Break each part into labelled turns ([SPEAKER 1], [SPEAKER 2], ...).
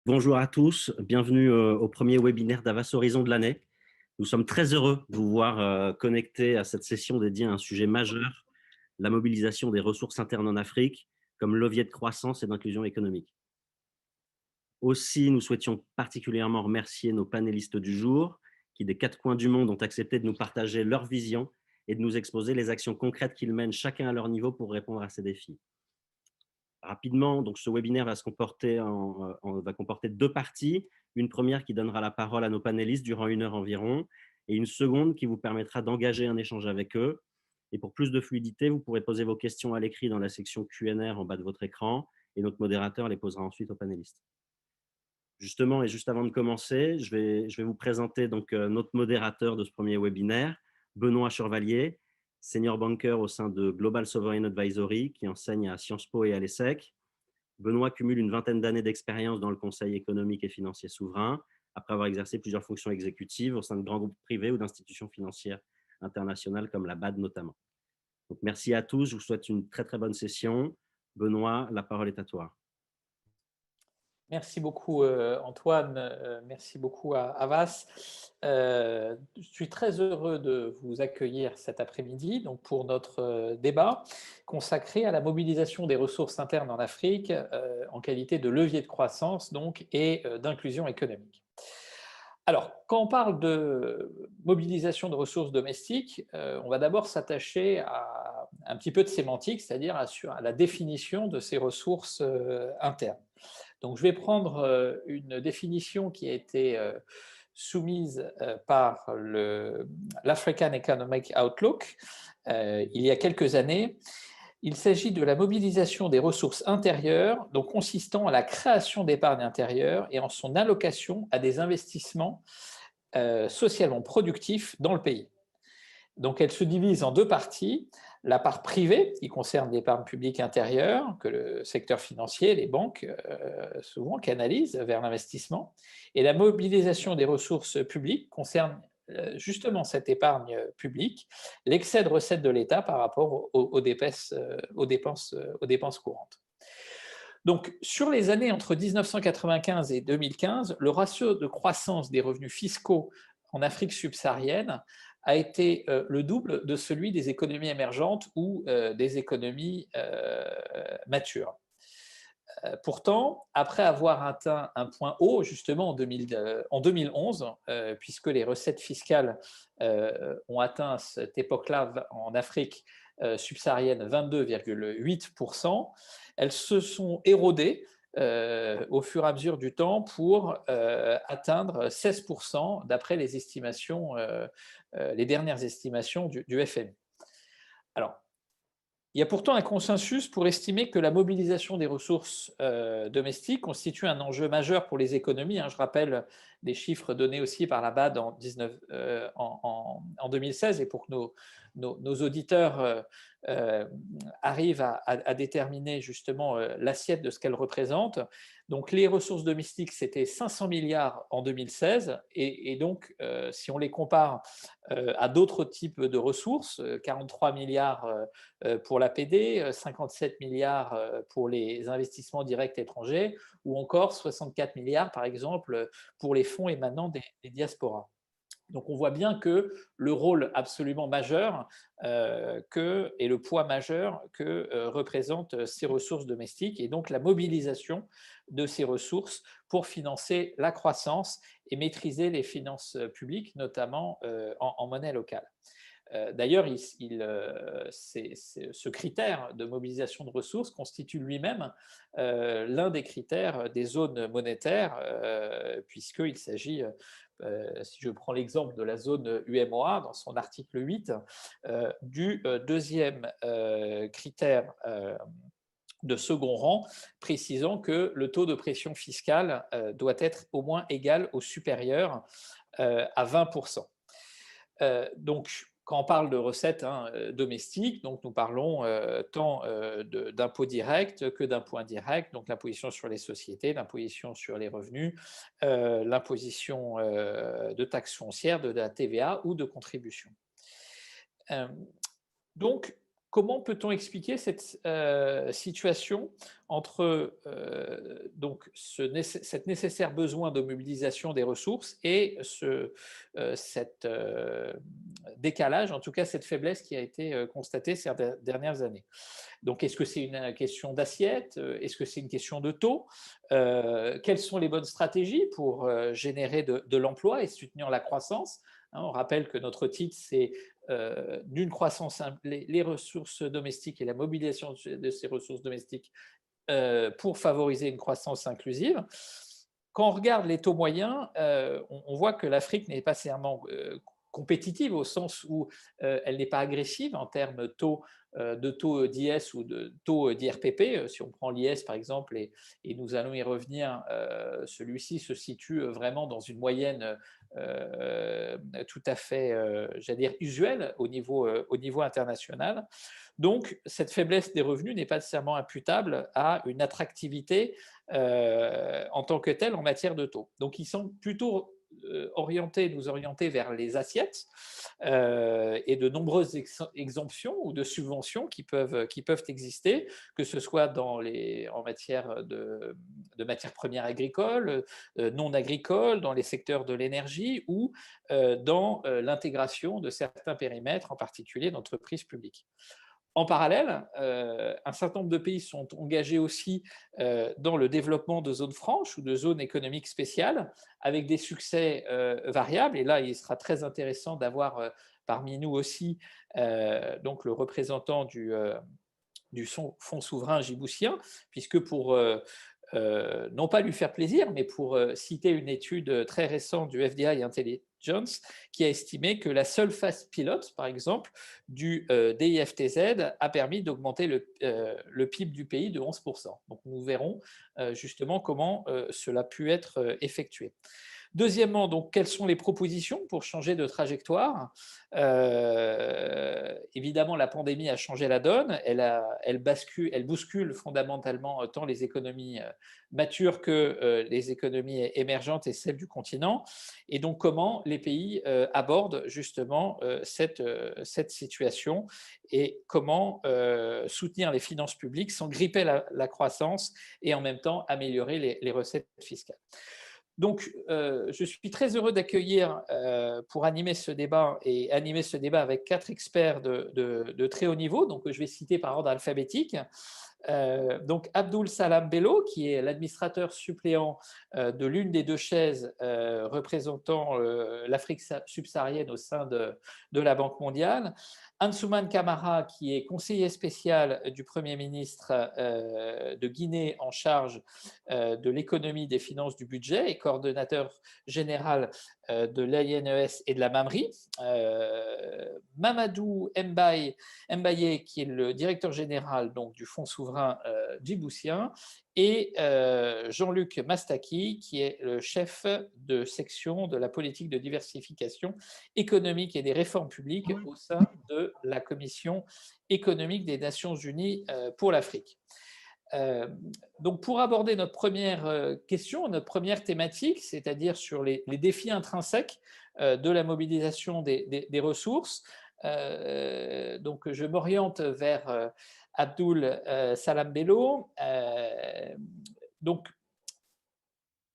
[SPEAKER 1] Bonjour à tous, bienvenue au premier webinaire d'Avas Horizon de l'année. Nous sommes très heureux de vous voir connectés à cette session dédiée à un sujet majeur, la mobilisation des ressources internes en Afrique comme levier de croissance et d'inclusion économique. Aussi, nous souhaitions particulièrement remercier nos panélistes du jour qui, des quatre coins du monde, ont accepté de nous partager leur vision et de nous exposer les actions concrètes qu'ils mènent chacun à leur niveau pour répondre à ces défis. Rapidement, donc ce webinaire va comporter deux parties. Une première qui donnera la parole à nos panélistes durant 1 heure environ, et une seconde qui vous permettra d'engager un échange avec eux. Et pour plus de fluidité, vous pourrez poser vos questions à l'écrit dans la section Q&R en bas de votre écran, et notre modérateur les posera ensuite aux panélistes. Justement, et juste avant de commencer, je vais vous présenter donc notre modérateur de ce premier webinaire, Benoît Chevalier, senior banker au sein de Global Sovereign Advisory, qui enseigne à Sciences Po et à l'ESSEC. Benoît cumule une vingtaine d'années d'expérience dans le conseil économique et financier souverain, après avoir exercé plusieurs fonctions exécutives au sein de grands groupes privés ou d'institutions financières internationales comme la BAD notamment. Donc, merci à tous, je vous souhaite une très très bonne session. Benoît, la parole est à toi.
[SPEAKER 2] Merci beaucoup Antoine, merci beaucoup à Avas. Je suis très heureux de vous accueillir cet après-midi donc pour notre débat consacré à la mobilisation des ressources internes en Afrique en qualité de levier de croissance donc, et d'inclusion économique. Alors, quand on parle de mobilisation de ressources domestiques, on va d'abord s'attacher à un petit peu de sémantique, c'est-à-dire à la définition de ces ressources internes. Donc, je vais prendre une définition qui a été soumise par l'African Economic Outlook il y a quelques années. Il s'agit de la mobilisation des ressources intérieures, donc consistant à la création d'épargne intérieure et en son allocation à des investissements socialement productifs dans le pays. Donc, elle se divise en deux parties. La part privée, qui concerne l'épargne publique intérieure, que le secteur financier, les banques, souvent canalisent vers l'investissement. Et la mobilisation des ressources publiques concerne justement cette épargne publique, l'excès de recettes de l'État par rapport aux dépenses courantes. Donc, sur les années entre 1995 et 2015, le ratio de croissance des revenus fiscaux en Afrique subsaharienne a été le double de celui des économies émergentes ou des économies matures. Pourtant, après avoir atteint un point haut justement en 2011, puisque les recettes fiscales ont atteint à cette époque-là en Afrique subsaharienne 22,8%, elles se sont érodées au fur et à mesure du temps pour atteindre 16% d'après les estimations, les dernières estimations du FMI. Alors, il y a pourtant un consensus pour estimer que la mobilisation des ressources domestiques constitue un enjeu majeur pour les économies. Je rappelle des chiffres donnés aussi par la BAD en 2016 et pour que nos auditeurs arrivent à déterminer justement l'assiette de ce qu'elle représente. Donc les ressources domestiques, c'était 500 milliards en 2016 et donc si on les compare à d'autres types de ressources, 43 milliards pour l'APD, 57 milliards pour les investissements directs étrangers ou encore 64 milliards par exemple pour les fonds émanant des diasporas. Donc on voit bien que le rôle absolument majeur et le poids majeur que représentent ces ressources domestiques et donc la mobilisation de ces ressources pour financer la croissance et maîtriser les finances publiques, notamment en monnaie locale. D'ailleurs, ce critère de mobilisation de ressources constitue lui-même l'un des critères des zones monétaires, puisqu'il s'agit, si je prends l'exemple de la zone UMOA, dans son article 8, du deuxième critère de second rang, précisant que le taux de pression fiscale doit être au moins égal ou supérieur à 20%. Donc, quand on parle de recettes domestiques, donc nous parlons tant d'impôts directs que d'impôts indirects, donc l'imposition sur les sociétés, l'imposition sur les revenus, l'imposition de taxes foncières, de la TVA ou de contributions. Donc, comment peut-on expliquer cette situation entre donc cet nécessaire besoin de mobilisation des ressources et cet décalage, en tout cas cette faiblesse qui a été constatée ces dernières années? Donc, est-ce que c'est une question d'assiette? Est-ce que c'est une question de taux? Quelles sont les bonnes stratégies pour générer de l'emploi et soutenir la croissance? Hein, on rappelle que notre titre, c'est d'une croissance, les ressources domestiques et la mobilisation de ces ressources domestiques pour favoriser une croissance inclusive. Quand on regarde les taux moyens, on voit que l'Afrique n'est pas nécessairement compétitive au sens où elle n'est pas agressive en termes de taux d'IS ou de taux d'IRPP. Si on prend l'IS par exemple, et nous allons y revenir, celui-ci se situe vraiment dans une moyenne tout à fait, j'allais dire, usuelle au niveau international. Donc, cette faiblesse des revenus n'est pas nécessairement imputable à une attractivité en tant que telle en matière de taux. Donc, ils sont plutôt nous orienter vers les assiettes et de nombreuses exemptions ou de subventions qui peuvent exister, que ce soit en matière de matières premières agricoles, non agricoles, dans les secteurs de l'énergie ou dans l'intégration de certains périmètres, en particulier d'entreprises publiques. En parallèle, un certain nombre de pays sont engagés aussi dans le développement de zones franches ou de zones économiques spéciales, avec des succès variables. Et là, il sera très intéressant d'avoir parmi nous aussi donc le représentant du Fonds souverain djiboutien, puisque pour non pas lui faire plaisir, mais pour citer une étude très récente du FDI Intelligence, qui a estimé que la seule phase pilote, par exemple, du DIFTZ a permis d'augmenter le PIB du pays de 11%. Donc nous verrons justement comment cela a pu être effectué. Deuxièmement, donc, quelles sont les propositions pour changer de trajectoire? Évidemment, la pandémie a changé la donne. Elle bouscule fondamentalement tant les économies matures que les économies émergentes et celles du continent. Et donc, comment les pays abordent justement cette situation et comment soutenir les finances publiques sans gripper la croissance et en même temps améliorer les recettes fiscales. Donc, je suis très heureux d'accueillir pour animer ce débat avec 4 experts de très haut niveau. Donc, je vais citer par ordre alphabétique. Donc, Abdul Salam Bello, qui est l'administrateur suppléant de l'une des 2 chaises représentant l'Afrique subsaharienne au sein de la Banque mondiale. Ansouman Camara, qui est conseiller spécial du Premier ministre de Guinée en charge de l'économie, des finances, du budget et coordonnateur général de l'INES et de la MAMRI. Mamadou Mbaye, qui est le directeur général donc, du Fonds souverain djiboutien, et Jean-Luc Mastaki, qui est le chef de section de la politique de diversification économique et des réformes publiques au sein de la Commission économique des Nations Unies pour l'Afrique. Donc, pour aborder notre première question, notre première thématique, c'est-à-dire sur les défis intrinsèques de la mobilisation des ressources, donc je m'oriente vers Abdul Salam Bello. Donc,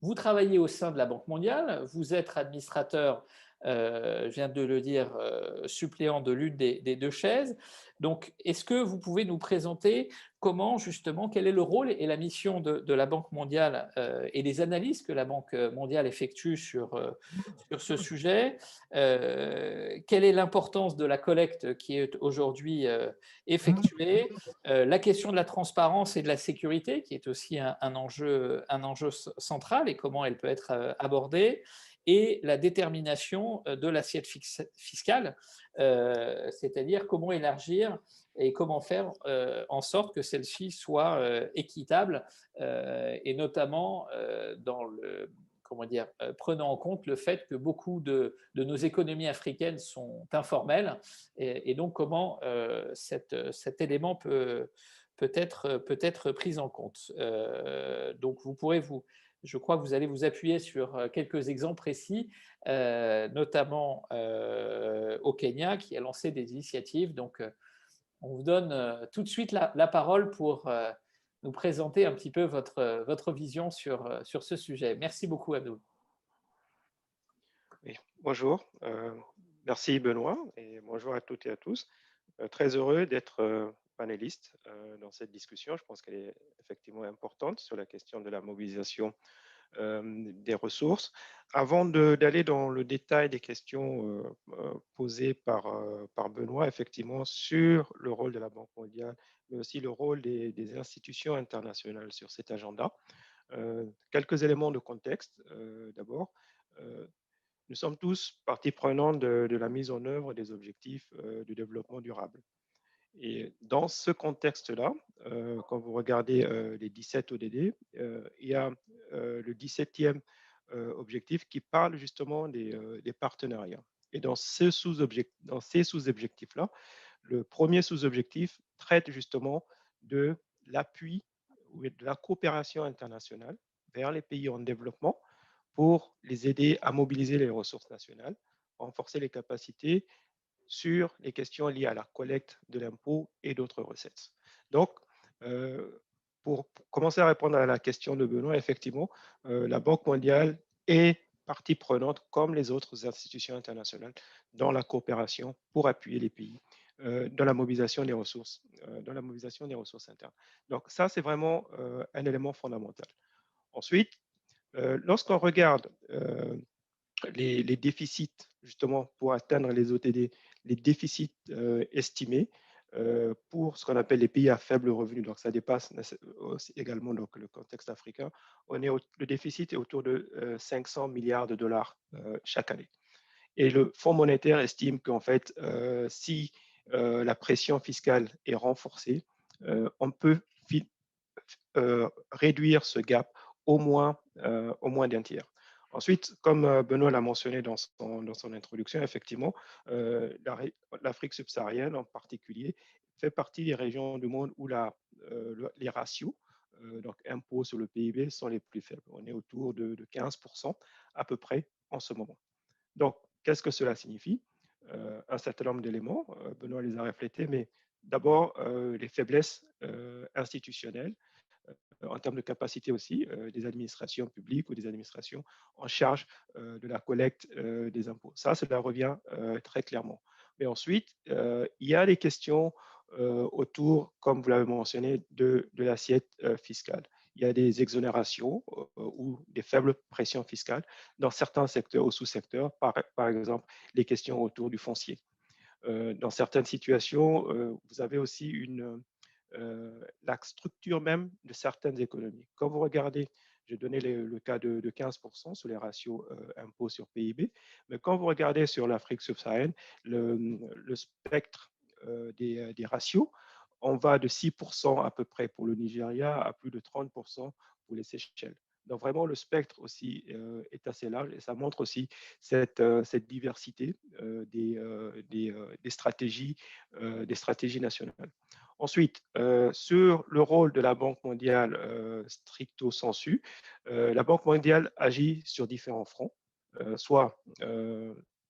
[SPEAKER 2] vous travaillez au sein de la Banque mondiale, vous êtes administrateur, je viens de le dire, suppléant de l'une des 2 chaises. Donc, est-ce que vous pouvez nous présenter comment, justement, quel est le rôle et la mission de la Banque mondiale et les analyses que la Banque mondiale effectue sur ce sujet? Quelle est l'importance de la collecte qui est aujourd'hui effectuée? La question de la transparence et de la sécurité, qui est aussi un enjeu central, et comment elle peut être abordée, et la détermination de l'assiette fiscale, c'est-à-dire comment élargir et comment faire en sorte que celle-ci soit équitable, et notamment prenant en compte le fait que beaucoup de nos économies africaines sont informelles, et donc comment cet élément peut être pris en compte. Donc je crois que vous allez vous appuyer sur quelques exemples précis, notamment au Kenya, qui a lancé des initiatives. Donc, on vous donne tout de suite la parole pour nous présenter un petit peu votre vision sur ce sujet. Merci beaucoup, Abdul.
[SPEAKER 3] Oui, bonjour. Merci Benoît et bonjour à toutes et à tous. Très heureux d'être panéliste dans cette discussion. Je pense qu'elle est effectivement importante sur la question de la mobilisation des ressources. Avant d'aller dans le détail des questions posées par Benoît, effectivement, sur le rôle de la Banque mondiale, mais aussi le rôle des institutions internationales sur cet agenda, quelques éléments de contexte d'abord. Nous sommes tous partie prenante de la mise en œuvre des objectifs du développement durable. Et dans ce contexte-là, quand vous regardez les 17 ODD, il y a le 17e objectif qui parle justement des partenariats. Et dans ces sous-objectifs-là, le premier sous-objectif traite justement de l'appui ou de la coopération internationale vers les pays en développement pour les aider à mobiliser les ressources nationales, renforcer les capacités sur les questions liées à la collecte de l'impôt et d'autres recettes. Donc, pour commencer à répondre à la question de Benoît, effectivement, la Banque mondiale est partie prenante, comme les autres institutions internationales, dans la coopération pour appuyer les pays dans la mobilisation des ressources, internes. Donc, ça, c'est vraiment un élément fondamental. Ensuite, lorsqu'on regarde les déficits, justement, pour atteindre les OTD, les déficits estimés pour ce qu'on appelle les pays à faible revenu, donc ça dépasse également donc, le contexte africain, le déficit est autour de 500 milliards de dollars chaque année. Et le Fonds monétaire estime qu'en fait, si la pression fiscale est renforcée, on peut réduire ce gap au moins d'un tiers. Ensuite, comme Benoît l'a mentionné dans son introduction, effectivement, l'Afrique subsaharienne en particulier fait partie des régions du monde où les ratios, donc impôts sur le PIB, sont les plus faibles. On est autour de 15% à peu près en ce moment. Donc, qu'est-ce que cela signifie? Un certain nombre d'éléments, Benoît les a reflétés, mais d'abord les faiblesses institutionnelles, en termes de capacité aussi des administrations publiques ou des administrations en charge de la collecte des impôts. Ça, cela revient très clairement. Mais ensuite, il y a des questions autour, comme vous l'avez mentionné, de l'assiette fiscale. Il y a des exonérations ou des faibles pressions fiscales dans certains secteurs ou sous-secteurs, par exemple les questions autour du foncier. Dans certaines situations, vous avez aussi la structure même de certaines économies. Quand vous regardez, j'ai donné le cas de 15% sur les ratios impôts sur PIB, mais quand vous regardez sur l'Afrique subsaharienne, le spectre des ratios, on va de 6% à peu près pour le Nigeria à plus de 30% pour les Seychelles. Donc vraiment, le spectre aussi est assez large et ça montre aussi cette diversité des stratégies nationales. Ensuite, sur le rôle de la Banque mondiale stricto sensu, la Banque mondiale agit sur différents fronts, soit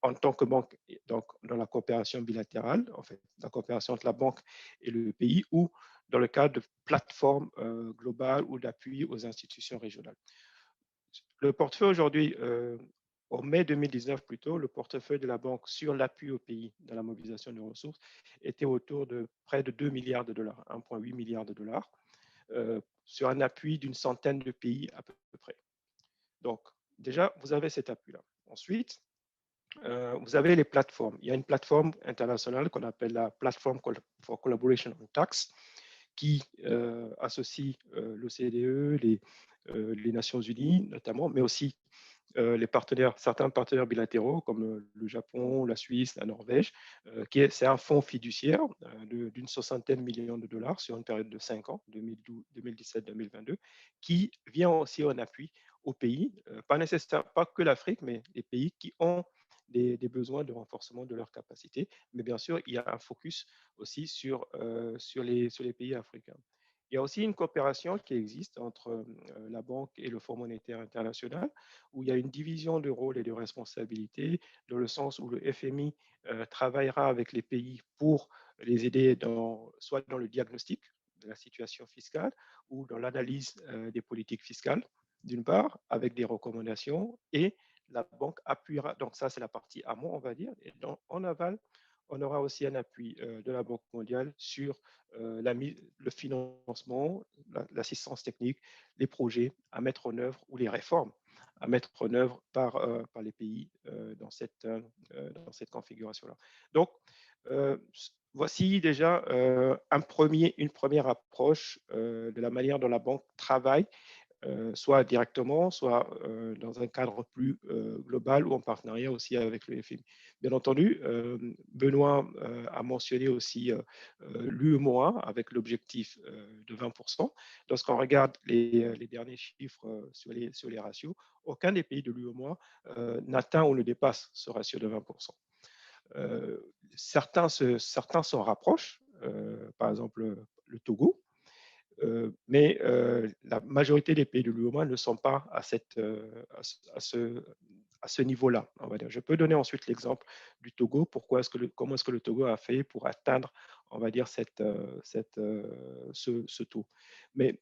[SPEAKER 3] en tant que banque, donc dans la coopération bilatérale, en fait, la coopération entre la banque et le pays, ou dans le cadre de plateformes globales ou d'appui aux institutions régionales. Le portefeuille aujourd'hui, en mai 2019 plutôt, le portefeuille de la banque sur l'appui au pays dans la mobilisation de ressources était autour de près de 2 milliards de dollars, 1,8 milliard de dollars, sur un appui d'une centaine de pays à peu près. Donc, déjà, vous avez cet appui-là. Ensuite, vous avez les plateformes. Il y a une plateforme internationale qu'on appelle la Platform for Collaboration on Tax, qui associe l'OCDE, les Nations Unies notamment, mais aussi certains partenaires bilatéraux comme le Japon, la Suisse, la Norvège, c'est un fonds fiduciaire d'une soixantaine de millions de dollars sur une période de 5 ans, 2017-2022, qui vient aussi en appui aux pays, pas que l'Afrique, mais les pays qui ont des besoins de renforcement de leurs capacités. Mais bien sûr, il y a un focus aussi sur les pays africains. Il y a aussi une coopération qui existe entre la banque et le Fonds monétaire international, où il y a une division de rôles et de responsabilités, dans le sens où le FMI travaillera avec les pays pour les aider soit dans le diagnostic de la situation fiscale ou dans l'analyse des politiques fiscales, d'une part, avec des recommandations, et la banque appuiera. Donc ça, c'est la partie amont, on va dire. Et en aval, on aura aussi un appui de la Banque mondiale sur le financement, l'assistance technique, les projets à mettre en œuvre ou les réformes à mettre en œuvre par les pays dans cette configuration-là. Donc, voici déjà une première approche de la manière dont la banque travaille, soit directement, soit dans un cadre plus global ou en partenariat aussi avec le FMI. Bien entendu, Benoît a mentionné aussi l'UEMOA avec l'objectif de 20%. Lorsqu'on regarde les derniers chiffres sur les ratios, aucun des pays de l'UEMOA n'atteint ou ne dépasse ce ratio de 20%. Certains s'en rapprochent, par exemple le Togo, mais la majorité des pays de l'UEMOA ne sont pas à ce niveau-là. Je peux donner ensuite l'exemple du Togo. Comment est-ce que le Togo a fait pour atteindre, on va dire, ce taux. Mais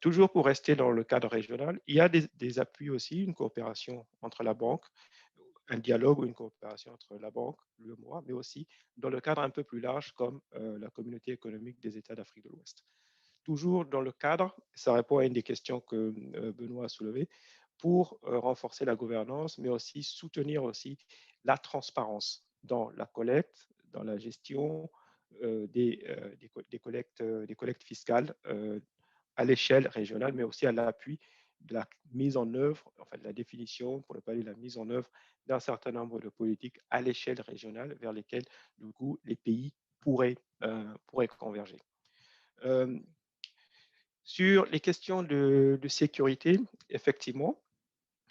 [SPEAKER 3] toujours pour rester dans le cadre régional, il y a des appuis aussi, une coopération entre la banque, un dialogue ou une coopération entre la banque, l'UEMOA, mais aussi dans le cadre un peu plus large comme la communauté économique des États d'Afrique de l'Ouest. Toujours dans le cadre, ça répond à une des questions que Benoît a soulevées, pour renforcer la gouvernance, mais aussi soutenir aussi la transparence dans la collecte, dans la gestion des collectes fiscales à l'échelle régionale, mais aussi à l'appui de la mise en œuvre, enfin de la définition, pour ne pas dire la mise en œuvre d'un certain nombre de politiques à l'échelle régionale vers lesquelles, du coup, les pays pourraient converger. Sur les questions de sécurité, effectivement,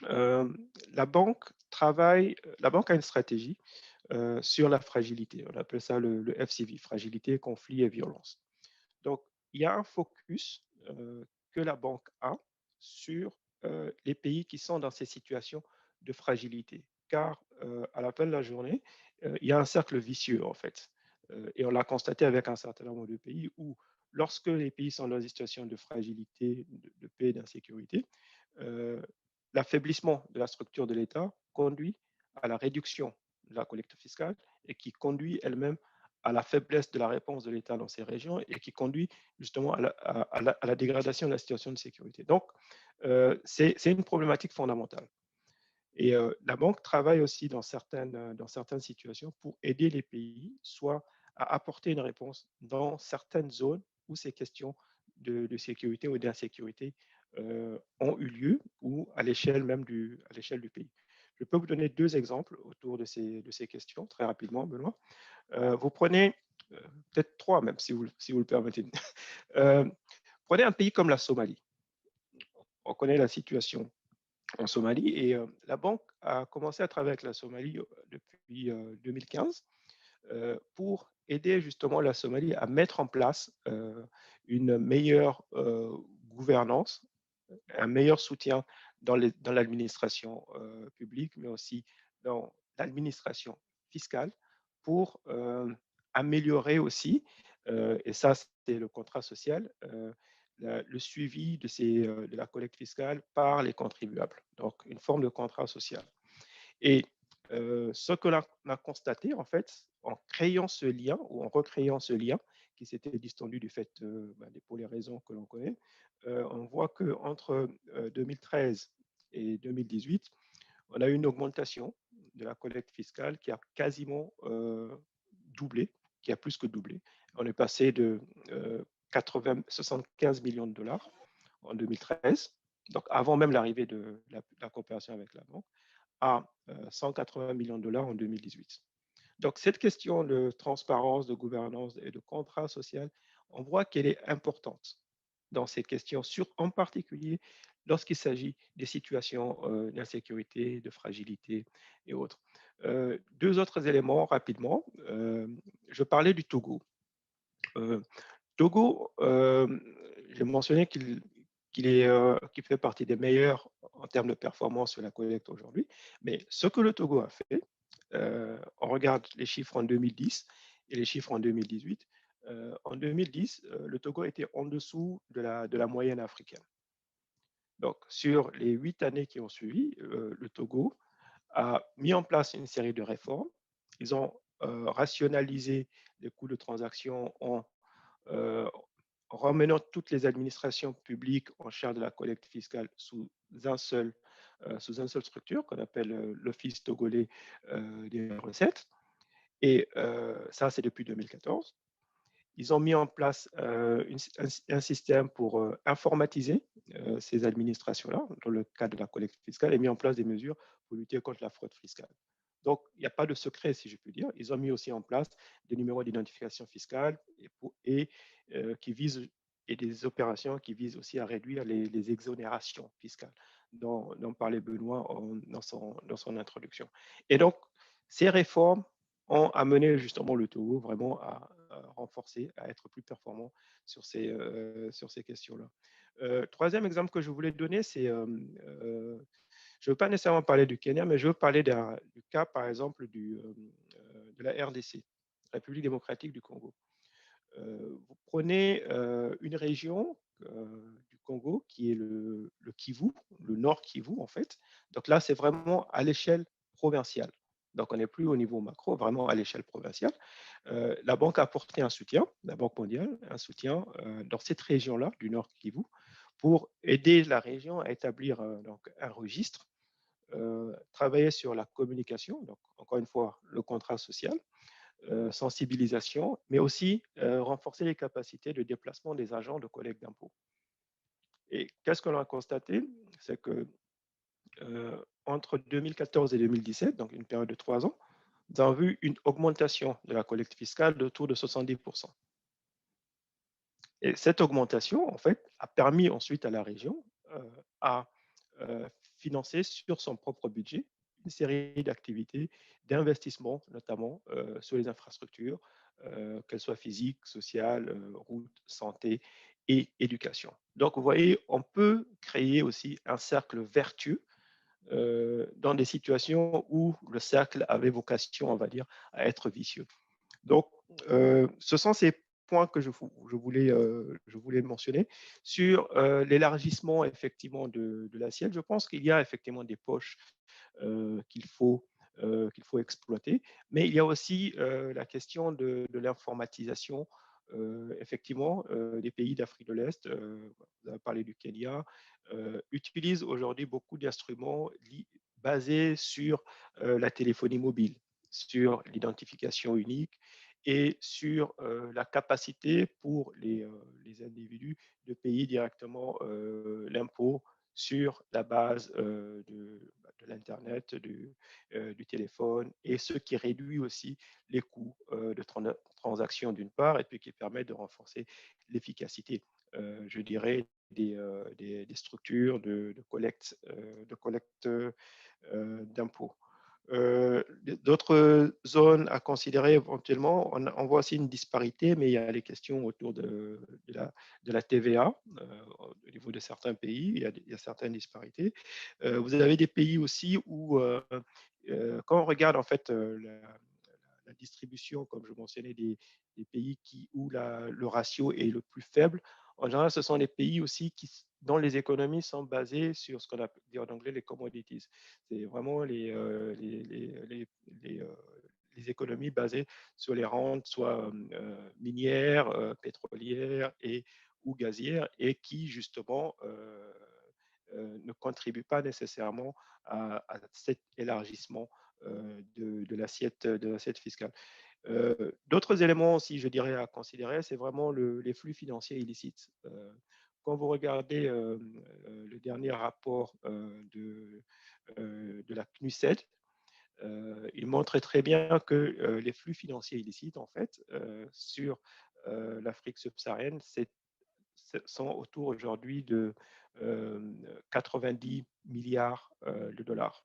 [SPEAKER 3] la banque a une stratégie sur la fragilité. On appelle ça le FCV, fragilité, conflit et violence. Donc, il y a un focus que la banque a sur les pays qui sont dans ces situations de fragilité. Car à la fin de la journée, il y a un cercle vicieux, en fait. Et on l'a constaté avec un certain nombre de pays où, lorsque les pays sont dans une situation de fragilité, de paix et d'insécurité, l'affaiblissement de la structure de l'État conduit à la réduction de la collecte fiscale et qui conduit elle-même à la faiblesse de la réponse de l'État dans ces régions et qui conduit justement à la dégradation de la situation de sécurité. Donc, c'est une problématique fondamentale. Et la banque travaille aussi dans certaines situations pour aider les pays, soit à apporter une réponse dans certaines zones où ces questions de sécurité ou d'insécurité ont eu lieu ou à l'échelle même du pays. Je peux vous donner deux exemples autour de ces questions très rapidement, Benoît. Vous prenez peut-être trois même, si vous le permettez. Prenez un pays comme la Somalie. On connaît la situation en Somalie et la banque a commencé à travailler avec la Somalie depuis 2015 pour aider justement la Somalie à mettre en place une meilleure gouvernance, un meilleur soutien dans l'administration publique, mais aussi dans l'administration fiscale pour améliorer aussi, et ça c'est le contrat social, le suivi de la collecte fiscale par les contribuables. Donc une forme de contrat social. Et ce que l'on a constaté, en fait, en créant ce lien ou en recréant ce lien, qui s'était distendu du fait, pour les raisons que l'on connaît, on voit qu'entre 2013 et 2018, on a eu une augmentation de la collecte fiscale qui a quasiment doublé, qui a plus que doublé. On est passé de 75 millions de dollars en 2013, donc avant même l'arrivée de la coopération avec la banque, à 180 millions de dollars en 2018. Donc, cette question de transparence, de gouvernance et de contrat social, on voit qu'elle est importante dans ces questions, en particulier lorsqu'il s'agit des situations d'insécurité, de fragilité et autres. Deux autres éléments rapidement. Je parlais du Togo. Togo, j'ai mentionné qu'il fait partie des meilleurs en termes de performance sur la collecte aujourd'hui. Mais ce que le Togo a fait, on regarde les chiffres en 2010 et les chiffres en 2018. En 2010, le Togo était en dessous de la moyenne africaine. Donc, sur les 8 années qui ont suivi, le Togo a mis en place une série de réformes. Ils ont rationalisé les coûts de transaction en euh, ramenant toutes les administrations publiques en charge de la collecte fiscale sous une seule structure qu'on appelle l'Office togolais des recettes. Et ça, c'est depuis 2014. Ils ont mis en place un système pour informatiser ces administrations-là, dans le cadre de la collecte fiscale, et mis en place des mesures pour lutter contre la fraude fiscale. Donc, il n'y a pas de secret, si je peux dire. Ils ont mis aussi en place des numéros d'identification fiscale qui visent, et des opérations qui visent aussi à réduire les exonérations fiscales dont parlait Benoît dans son introduction. Et donc, ces réformes ont amené justement le Togo vraiment à renforcer, à être plus performant sur ces questions-là. Troisième exemple que je voulais donner, c'est je ne veux pas nécessairement parler du Kenya, mais je veux parler du cas, par exemple, de la RDC, République démocratique du Congo. Vous prenez une région du Congo qui est le Kivu, le Nord Kivu, en fait. Donc là, c'est vraiment à l'échelle provinciale. Donc, on n'est plus au niveau macro, vraiment à l'échelle provinciale. La banque a apporté un soutien, la Banque mondiale, un soutien dans cette région-là, du Nord Kivu, pour aider la région à établir donc, un registre, travailler sur la communication, donc encore une fois, le contrat social, sensibilisation, mais aussi renforcer les capacités de déplacement des agents de collecte d'impôts. Et qu'est-ce qu'on a constaté? C'est que entre 2014 et 2017, donc une période de 3 ans, nous avons vu une augmentation de la collecte fiscale d'autour de 70%. Et cette augmentation, en fait, a permis ensuite à la région à financer sur son propre budget une série d'activités, d'investissements, notamment sur les infrastructures, qu'elles soient physiques, sociales, routes, santé et éducation. Donc, vous voyez, on peut créer aussi un cercle vertueux dans des situations où le cercle avait vocation, on va dire, à être vicieux. Donc, ce sont ces points que je voulais mentionner. Sur l'élargissement effectivement de l'assiette, je pense qu'il y a effectivement des poches qu'il faut exploiter, mais il y a aussi la question de l'informatisation. Effectivement, les pays d'Afrique de l'Est, vous avez parlé du Kenya, utilisent aujourd'hui beaucoup d'instruments basés sur la téléphonie mobile, sur l'identification unique et sur la capacité pour les individus de payer directement l'impôt sur la base de l'Internet, du téléphone, et ce qui réduit aussi les coûts de transaction d'une part, et puis qui permet de renforcer l'efficacité, je dirais, des structures de collecte d'impôts. D'autres zones à considérer éventuellement, on voit aussi une disparité, mais il y a les questions autour de la TVA au niveau de certains pays, il y a certaines disparités. Vous avez des pays aussi où, quand on regarde en fait la distribution, comme je mentionnais, des pays où le ratio est le plus faible, en général, ce sont les pays aussi dont les économies sont basées sur ce qu'on appelle en anglais les commodities. C'est vraiment les économies basées sur les rentes, soit minières, pétrolières ou gazières, et qui justement ne contribuent pas nécessairement à cet élargissement de l'assiette fiscale. D'autres éléments aussi, je dirais, à considérer, c'est vraiment les flux financiers illicites. Quand vous regardez le dernier rapport de la CNUSED, il montre très bien que les flux financiers illicites, en fait, sur l'Afrique subsaharienne, sont autour aujourd'hui de 90 milliards de dollars.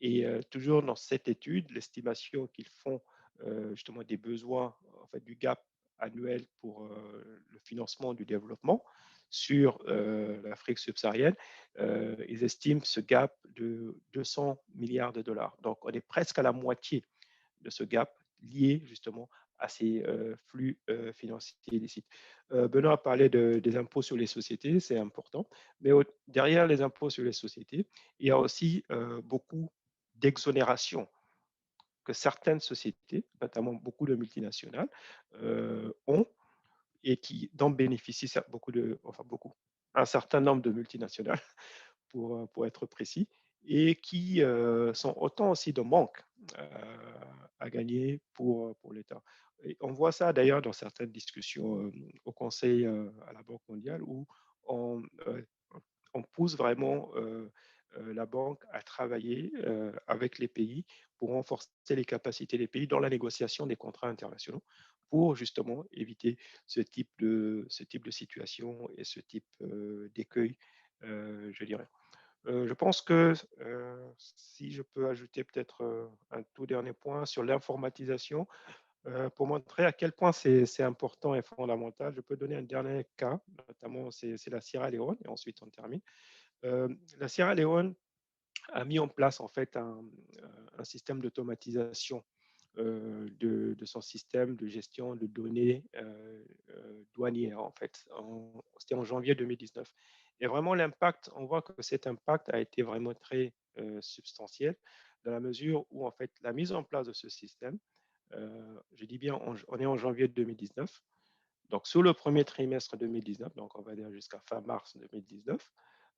[SPEAKER 3] Et toujours dans cette étude, l'estimation qu'ils font justement des besoins, en fait, du gap annuel pour le financement du développement, sur l'Afrique subsaharienne, ils estiment ce gap de 200 milliards de dollars. Donc, on est presque à la moitié de ce gap lié justement à ces flux financiers illicites. Benoît a parlé des impôts sur les sociétés, c'est important, mais derrière les impôts sur les sociétés, il y a aussi beaucoup d'exonérations que certaines sociétés, notamment beaucoup de multinationales, ont et dont bénéficient un certain nombre de multinationales, pour être précis, et qui sont autant aussi de manques à gagner pour l'État. Et on voit ça d'ailleurs dans certaines discussions au Conseil à la Banque mondiale où on, on pousse vraiment la banque à travailler avec les pays pour renforcer les capacités des pays dans la négociation des contrats internationaux pour justement éviter ce type de situation et ce type d'écueil, je dirais. Je pense que si je peux ajouter peut-être un tout dernier point sur l'informatisation, pour montrer à quel point c'est important et fondamental, je peux donner un dernier cas, notamment c'est la Sierra Leone, et ensuite on termine. La Sierra Leone a mis en place en fait un système d'automatisation de son système de gestion de données douanières en fait. C'était en janvier 2019. Et vraiment l'impact, on voit que cet impact a été vraiment très substantiel dans la mesure où en fait la mise en place de ce système, je dis bien on est en janvier 2019, donc sur le premier trimestre 2019, donc on va dire jusqu'à fin mars 2019,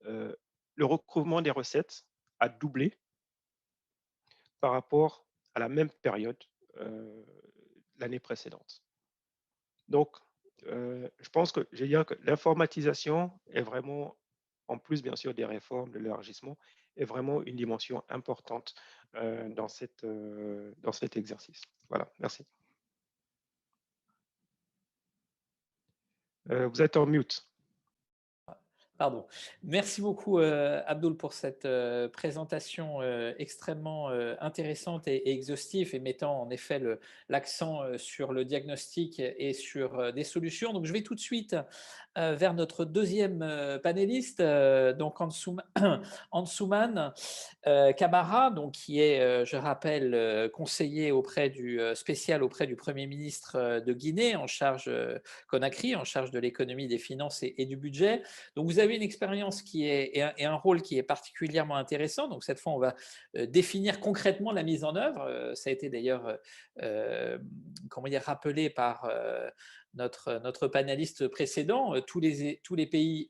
[SPEAKER 3] le recouvrement des recettes a doublé par rapport à la même période l'année précédente. Donc, je pense que je vais dire que l'informatisation est vraiment, en plus bien sûr des réformes, de l'élargissement, est vraiment une dimension importante dans cet exercice. Voilà, merci. Vous êtes en mute.
[SPEAKER 2] Pardon. Merci beaucoup, Abdoul, pour cette présentation extrêmement intéressante et exhaustive et mettant en effet l'accent sur le diagnostic et sur des solutions. Donc, je vais tout de suite vers notre deuxième panéliste, donc Ansouman Camara, donc, qui est, je rappelle, conseiller spécial auprès du Premier ministre de Guinée, en charge, Conakry, en charge de l'économie, des finances et du budget. Donc, vous avez une expérience et un rôle qui est particulièrement intéressant. Donc, cette fois, on va définir concrètement la mise en œuvre. Ça a été d'ailleurs rappelé par notre panéliste précédent. Tous les pays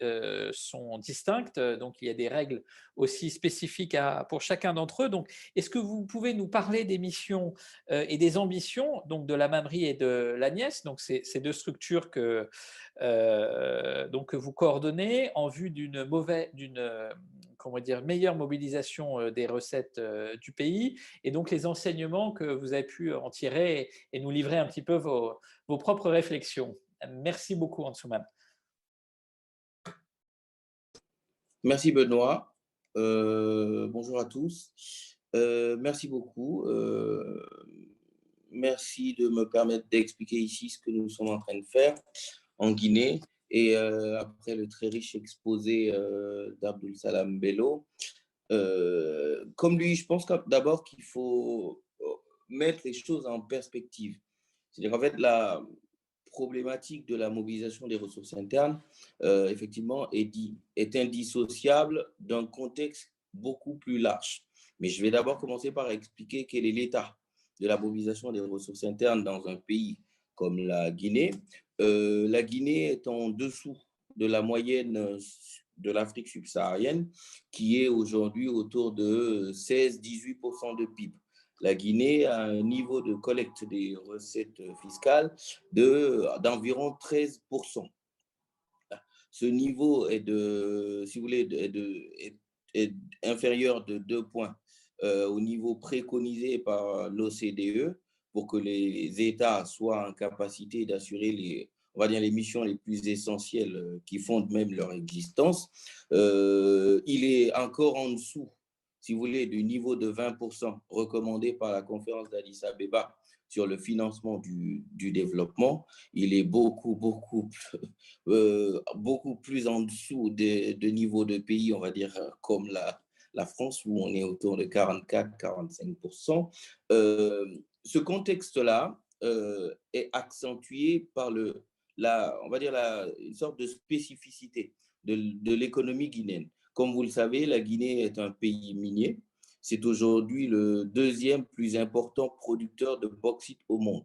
[SPEAKER 2] sont distincts, donc il y a des règles aussi spécifiques pour chacun d'entre eux. Donc, est-ce que vous pouvez nous parler des missions et des ambitions donc de la Mamri et de l'Agnès, donc ces deux structures que vous coordonnez en vue d'une meilleure mobilisation des recettes du pays, et donc les enseignements que vous avez pu en tirer et nous livrer un petit peu vos propres réflexions. Merci beaucoup, Ansouman.
[SPEAKER 4] Merci Benoît. Bonjour à tous. Merci beaucoup. Merci de me permettre d'expliquer ici ce que nous sommes en train de faire en Guinée. Et après le très riche exposé d'Abdoul Salam Bello, comme lui, je pense d'abord qu'il faut mettre les choses en perspective. C'est-à-dire qu'en fait, la problématique de la mobilisation des ressources internes, effectivement, est indissociable d'un contexte beaucoup plus large. Mais je vais d'abord commencer par expliquer quel est l'état de la mobilisation des ressources internes dans un pays comme la Guinée. La Guinée est en dessous de la moyenne de l'Afrique subsaharienne, qui est aujourd'hui autour de 16-18% de PIB. La Guinée a un niveau de collecte des recettes fiscales d'environ 13%. Ce niveau est est inférieur de 2 points au niveau préconisé par l'OCDE pour que les États soient en capacité d'assurer les missions les plus essentielles qui fondent même leur existence. Il est encore en dessous, si vous voulez, du niveau de 20% recommandé par la conférence d'Addis Abeba sur le financement du développement, il est beaucoup plus en dessous de niveau de pays, on va dire, comme la France, où on est autour de 44-45%. Ce contexte-là est accentué par on va dire une sorte de spécificité de l'économie guinéenne. Comme vous le savez, la Guinée est un pays minier. C'est aujourd'hui le deuxième plus important producteur de bauxite au monde.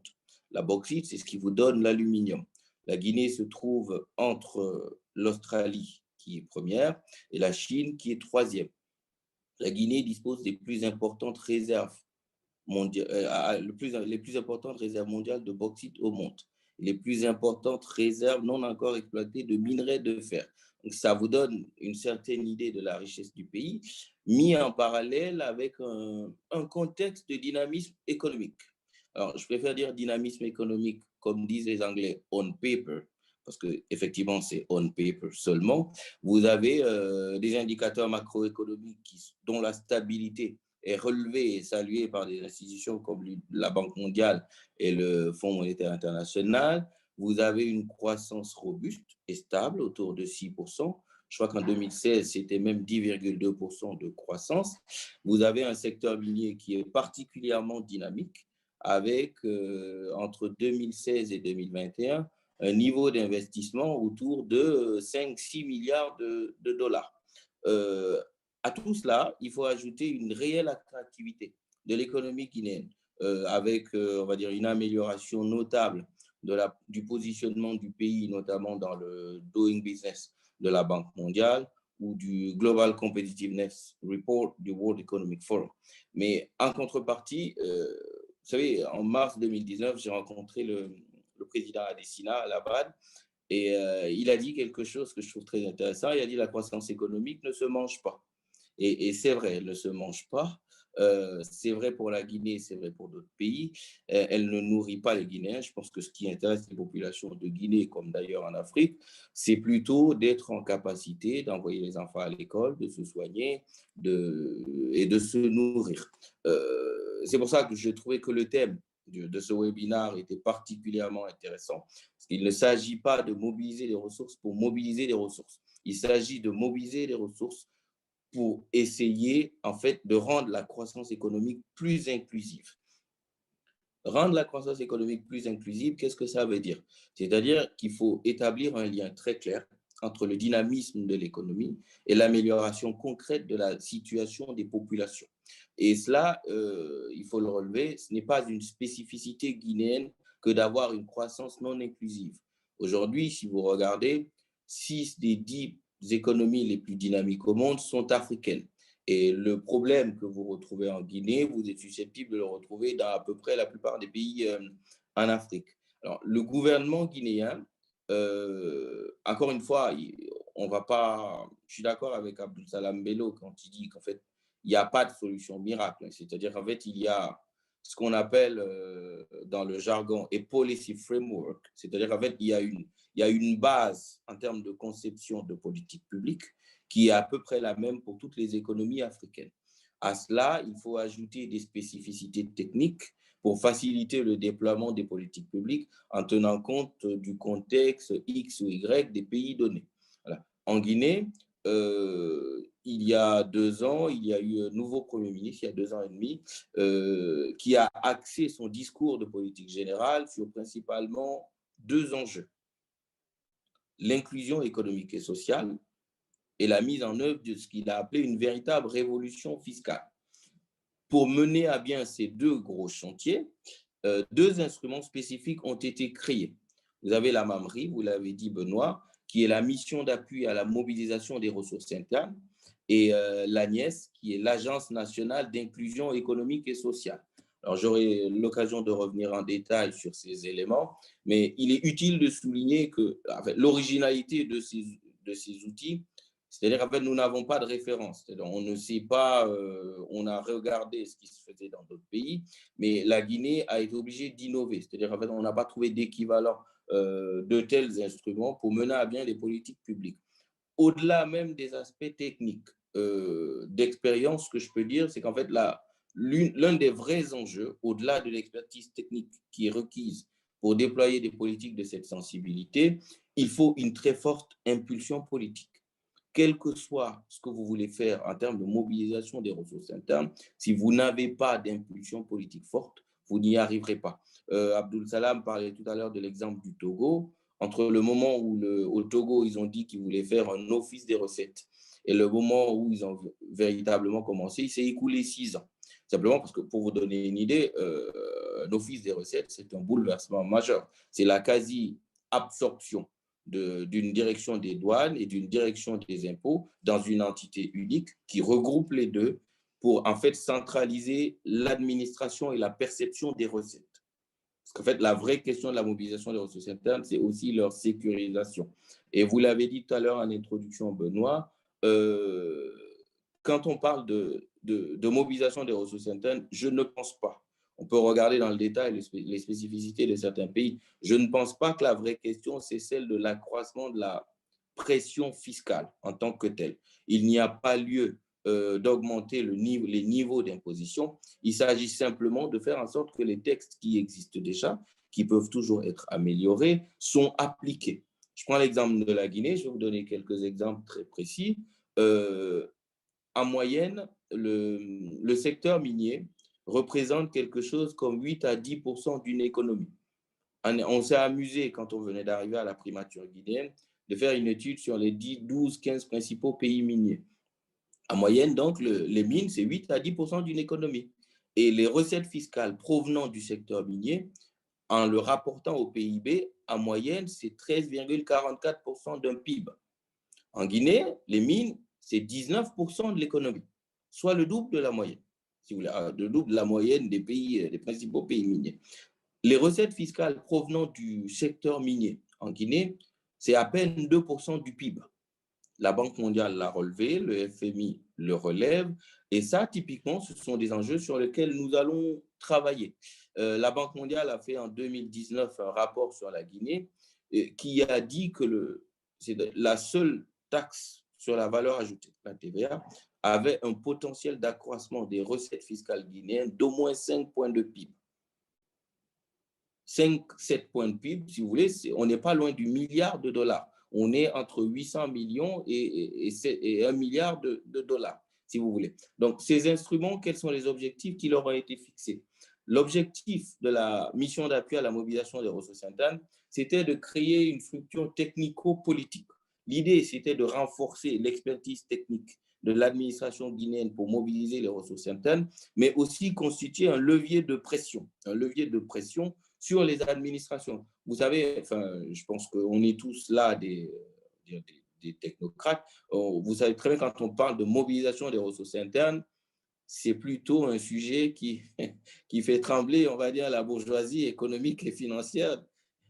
[SPEAKER 4] La bauxite, c'est ce qui vous donne l'aluminium. La Guinée se trouve entre l'Australie, qui est première, et la Chine, qui est troisième. La Guinée dispose des plus importantes réserves mondiales, les plus importantes réserves mondiales de bauxite au monde, les plus importantes réserves non encore exploitées de minerais de fer. Donc, ça vous donne une certaine idée de la richesse du pays, mis en parallèle avec un contexte de dynamisme économique. Alors, je préfère dire dynamisme économique, comme disent les Anglais, on paper, parce qu'effectivement, c'est on paper seulement. Vous avez des indicateurs macroéconomiques dont la stabilité est relevée et saluée par des institutions comme la Banque mondiale et le Fonds monétaire international. Vous avez une croissance robuste et stable, autour de 6%. Je crois qu'en 2016, c'était même 10,2% de croissance. Vous avez un secteur minier qui est particulièrement dynamique, avec entre 2016 et 2021 un niveau d'investissement autour de 5-6 milliards de dollars. À tout cela, il faut ajouter une réelle attractivité de l'économie guinéenne, avec, on va dire, une amélioration notable du positionnement du pays, notamment dans le Doing Business de la Banque mondiale ou du Global Competitiveness Report du World Economic Forum. Mais en contrepartie, vous savez, en mars 2019, j'ai rencontré le président Adesina à la BAD et il a dit quelque chose que je trouve très intéressant. Il a dit la croissance économique ne se mange pas. Et c'est vrai, elle ne se mange pas. C'est vrai pour la Guinée, c'est vrai pour d'autres pays. Elle ne nourrit pas les Guinéens. Je pense que ce qui intéresse les populations de Guinée, comme d'ailleurs en Afrique, c'est plutôt d'être en capacité d'envoyer les enfants à l'école, de se soigner et de se nourrir. C'est pour ça que je trouvais que le thème de ce webinaire était particulièrement intéressant, parce qu'il ne s'agit pas de mobiliser les ressources pour mobiliser les ressources. Il s'agit de mobiliser les ressources pour essayer, en fait, de rendre la croissance économique plus inclusive. Rendre la croissance économique plus inclusive, qu'est-ce que ça veut dire? C'est-à-dire qu'il faut établir un lien très clair entre le dynamisme de l'économie et l'amélioration concrète de la situation des populations. Et cela, il faut le relever, ce n'est pas une spécificité guinéenne que d'avoir une croissance non inclusive. Aujourd'hui, si vous regardez, 6 des 10 économies les plus dynamiques au monde sont africaines. Et le problème que vous retrouvez en Guinée, vous êtes susceptible de le retrouver dans à peu près la plupart des pays en Afrique. Alors, le gouvernement guinéen, encore une fois, on va pas. Je suis d'accord avec Abdul Salam Bello quand il dit qu'en fait, il n'y a pas de solution miracle. C'est-à-dire qu'en fait, il y a ce qu'on appelle dans le jargon a policy framework. C'est-à-dire qu'en fait, il y a une base en termes de conception de politique publique qui est à peu près la même pour toutes les économies africaines. À cela, il faut ajouter des spécificités techniques pour faciliter le déploiement des politiques publiques en tenant compte du contexte X ou Y des pays donnés. Voilà. En Guinée, il y a 2 ans, il y a eu un nouveau Premier ministre, il y a 2 ans et demi, qui a axé son discours de politique générale sur principalement 2 enjeux. L'inclusion économique et sociale et la mise en œuvre de ce qu'il a appelé une véritable révolution fiscale. Pour mener à bien ces 2 gros chantiers, 2 instruments spécifiques ont été créés. Vous avez la MAMRI, vous l'avez dit Benoît, qui est la mission d'appui à la mobilisation des ressources internes, et l'ANIES, qui est l'Agence nationale d'inclusion économique et sociale. Alors, j'aurai l'occasion de revenir en détail sur ces éléments, mais il est utile de souligner que l'originalité de ces outils, c'est-à-dire qu'en fait, nous n'avons pas de référence. On ne sait pas, on a regardé ce qui se faisait dans d'autres pays, mais la Guinée a été obligée d'innover. C'est-à-dire qu'en fait, on n'a pas trouvé d'équivalent de tels instruments pour mener à bien les politiques publiques. Au-delà même des aspects techniques, d'expérience, ce que je peux dire, c'est qu'en fait, l'un des vrais enjeux, au-delà de l'expertise technique qui est requise pour déployer des politiques de cette sensibilité, il faut une très forte impulsion politique. Quel que soit ce que vous voulez faire en termes de mobilisation des ressources internes, si vous n'avez pas d'impulsion politique forte, vous n'y arriverez pas. Abdul Salam parlait tout à l'heure de l'exemple du Togo. Entre le moment où au Togo, ils ont dit qu'ils voulaient faire un office des recettes et le moment où ils ont véritablement commencé, il s'est écoulé 6 ans. Simplement parce que, pour vous donner une idée, l'office des recettes, c'est un bouleversement majeur. C'est la quasi-absorption d'une direction des douanes et d'une direction des impôts dans une entité unique qui regroupe les deux pour en fait centraliser l'administration et la perception des recettes. Parce qu'en fait, la vraie question de la mobilisation des ressources internes, c'est aussi leur sécurisation. Et vous l'avez dit tout à l'heure en introduction, Benoît, quand on parle de mobilisation des ressources internes, je ne pense pas. On peut regarder dans le détail les spécificités de certains pays. Je ne pense pas que la vraie question, c'est celle de l'accroissement de la pression fiscale en tant que telle. Il n'y a pas lieu d'augmenter les niveaux d'imposition. Il s'agit simplement de faire en sorte que les textes qui existent déjà, qui peuvent toujours être améliorés, sont appliqués. Je prends l'exemple de la Guinée, je vais vous donner quelques exemples très précis. En moyenne, le secteur minier représente quelque chose comme 8 à 10% d'une économie. On s'est amusé, quand on venait d'arriver à la primature guinéenne, de faire une étude sur les 10, 12, 15 principaux pays miniers. En moyenne, donc, les mines, c'est 8 à 10% d'une économie. Et les recettes fiscales provenant du secteur minier, en le rapportant au PIB, en moyenne, c'est 13,44% d'un PIB. En Guinée, les mines, c'est 19% de l'économie, soit le double de la moyenne, si vous voulez, le double de la moyenne des principaux pays miniers. Les recettes fiscales provenant du secteur minier en Guinée, c'est à peine 2% du PIB. La Banque mondiale l'a relevé, le FMI le relève, et ça, typiquement, ce sont des enjeux sur lesquels nous allons travailler. La Banque mondiale a fait en 2019 un rapport sur la Guinée qui a dit que c'est la seule taxe sur la valeur ajoutée, la TVA, avait un potentiel d'accroissement des recettes fiscales guinéennes d'au moins 5 points de PIB. 5-7 points de PIB, si vous voulez, on n'est pas loin du milliard de dollars. On est entre 800 millions et 1 milliard de dollars, si vous voulez. Donc, ces instruments, quels sont les objectifs qui leur ont été fixés? L'objectif de la mission d'appui à la mobilisation des ressources internes, c'était de créer une structure technico-politique. L'idée, c'était de renforcer l'expertise technique de l'administration guinéenne pour mobiliser les ressources internes, mais aussi constituer un levier de pression sur les administrations. Vous savez, enfin, je pense qu'on est tous là des technocrates. Vous savez très bien, quand on parle de mobilisation des ressources internes, c'est plutôt un sujet qui fait trembler, on va dire, la bourgeoisie économique et financière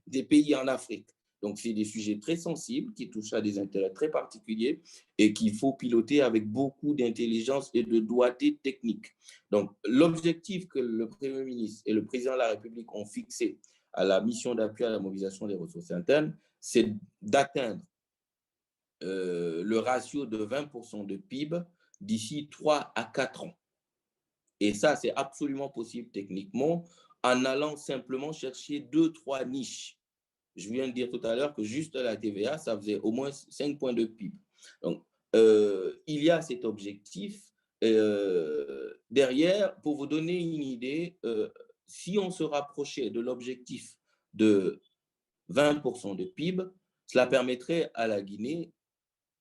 [SPEAKER 4] des pays en Afrique. Donc, c'est des sujets très sensibles qui touchent à des intérêts très particuliers et qu'il faut piloter avec beaucoup d'intelligence et de doigté technique. Donc, l'objectif que le Premier ministre et le Président de la République ont fixé à la mission d'appui à la mobilisation des ressources internes, c'est d'atteindre le ratio de 20% de PIB d'ici 3 à 4 ans. Et ça, c'est absolument possible techniquement en allant simplement chercher 2-3 niches. Je viens de dire tout à l'heure que juste la TVA, ça faisait au moins 5 points de PIB. Donc, il y a cet objectif. Derrière, pour vous donner une idée, si on se rapprochait de l'objectif de 20% de PIB, cela permettrait à la Guinée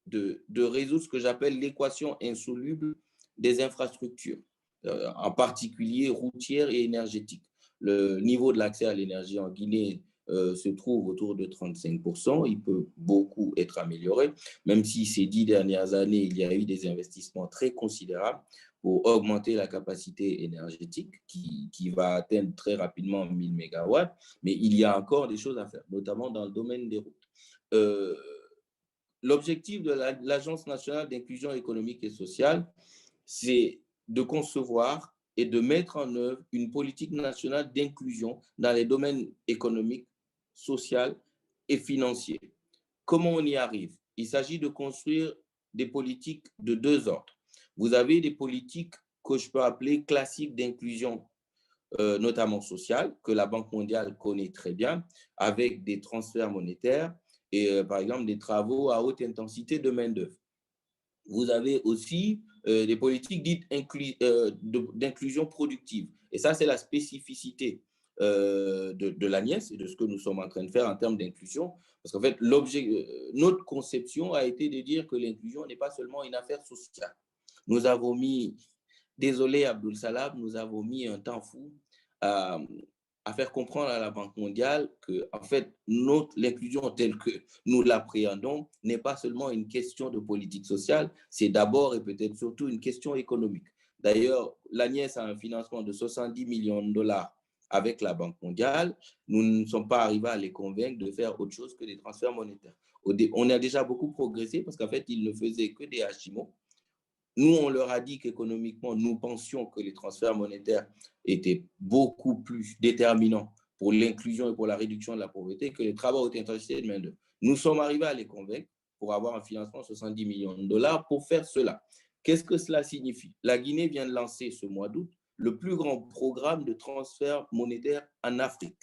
[SPEAKER 4] de résoudre ce que j'appelle l'équation insoluble des infrastructures, en particulier routières et énergétiques. Le niveau de l'accès à l'énergie en Guinée se trouve autour de 35%. Il peut beaucoup être amélioré, même si ces 10 dernières années, il y a eu des investissements très considérables pour augmenter la capacité énergétique qui va atteindre très rapidement 1000 MW. Mais il y a encore des choses à faire, notamment dans le domaine des routes. L'objectif de l'Agence nationale d'inclusion économique et sociale, c'est de concevoir et de mettre en œuvre une politique nationale d'inclusion dans les domaines économiques, social et financiers. Comment on y arrive? Il s'agit de construire des politiques de deux ordres. Vous avez des politiques que je peux appeler classiques d'inclusion, notamment sociale, que la Banque mondiale connaît très bien, avec des transferts monétaires et par exemple des travaux à haute intensité de main-d'œuvre. Vous avez aussi des politiques dites d'inclusion productive. Et ça, c'est la spécificité de l'ANIES et de ce que nous sommes en train de faire en termes d'inclusion. Parce qu'en fait, notre conception a été de dire que l'inclusion n'est pas seulement une affaire sociale. Nous avons mis, désolé Abdul Salam, nous avons mis un temps fou à faire comprendre à la Banque mondiale que, en fait, l'inclusion telle que nous l'appréhendons n'est pas seulement une question de politique sociale, c'est d'abord et peut-être surtout une question économique. D'ailleurs, l'ANIES a un financement de 70 millions de dollars avec la Banque mondiale. Nous ne sommes pas arrivés à les convaincre de faire autre chose que des transferts monétaires. On a déjà beaucoup progressé parce qu'en fait, ils ne faisaient que des HMO. Nous, on leur a dit qu'économiquement, nous pensions que les transferts monétaires étaient beaucoup plus déterminants pour l'inclusion et pour la réduction de la pauvreté que les travaux à haute intensité de main-d'œuvre. Nous sommes arrivés à les convaincre pour avoir un financement de 70 millions de dollars pour faire cela. Qu'est-ce que cela signifie? La Guinée vient de lancer ce mois d'août le plus grand programme de transfert monétaire en Afrique.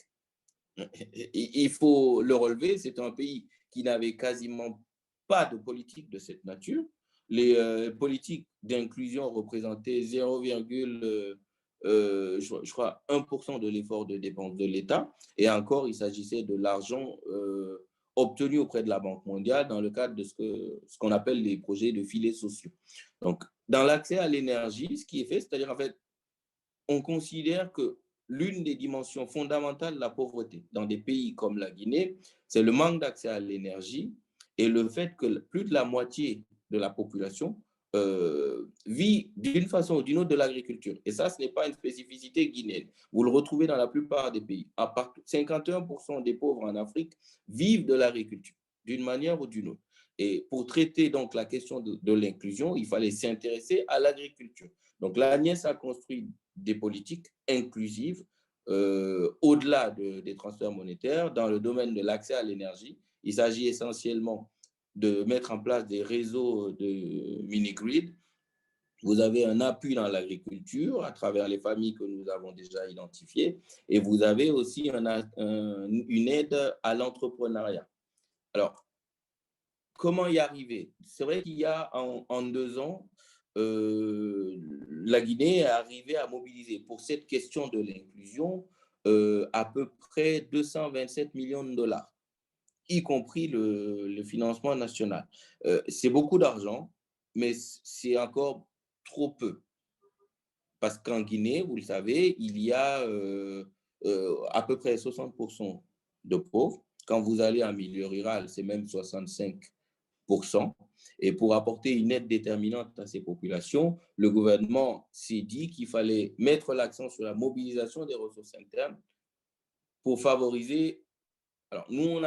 [SPEAKER 4] Il faut le relever, c'est un pays qui n'avait quasiment pas de politique de cette nature. Les politiques d'inclusion représentaient 1% de l'effort de dépenses de l'État. Et encore, il s'agissait de l'argent obtenu auprès de la Banque mondiale dans le cadre de ce qu'on appelle les projets de filets sociaux. Donc, dans l'accès à l'énergie, ce qui est fait, c'est-à-dire en fait, on considère que l'une des dimensions fondamentales de la pauvreté dans des pays comme la Guinée, c'est le manque d'accès à l'énergie et le fait que plus de la moitié de la population vit d'une façon ou d'une autre de l'agriculture. Et ça, ce n'est pas une spécificité guinéenne. Vous le retrouvez dans la plupart des pays. 51% des pauvres en Afrique vivent de l'agriculture, d'une manière ou d'une autre. Et pour traiter donc la question de l'inclusion, il fallait s'intéresser à l'agriculture. Donc l'ANIES a construit des politiques inclusives au-delà des transferts monétaires dans le domaine de l'accès à l'énergie. Il s'agit essentiellement de mettre en place des réseaux de mini-grids. Vous avez un appui dans l'agriculture à travers les familles que nous avons déjà identifiées et vous avez aussi une aide à l'entrepreneuriat. Alors, comment y arriver? C'est vrai qu'il y a en 2 ans, la Guinée est arrivée à mobiliser pour cette question de l'inclusion à peu près 227 millions de dollars, y compris le financement national. C'est beaucoup d'argent, mais c'est encore trop peu. Parce qu'en Guinée, vous le savez, il y a à peu près 60% de pauvres. Quand vous allez en milieu rural, c'est même 65%. Et pour apporter une aide déterminante à ces populations, le gouvernement s'est dit qu'il fallait mettre l'accent sur la mobilisation des ressources internes pour favoriser. Alors, nous,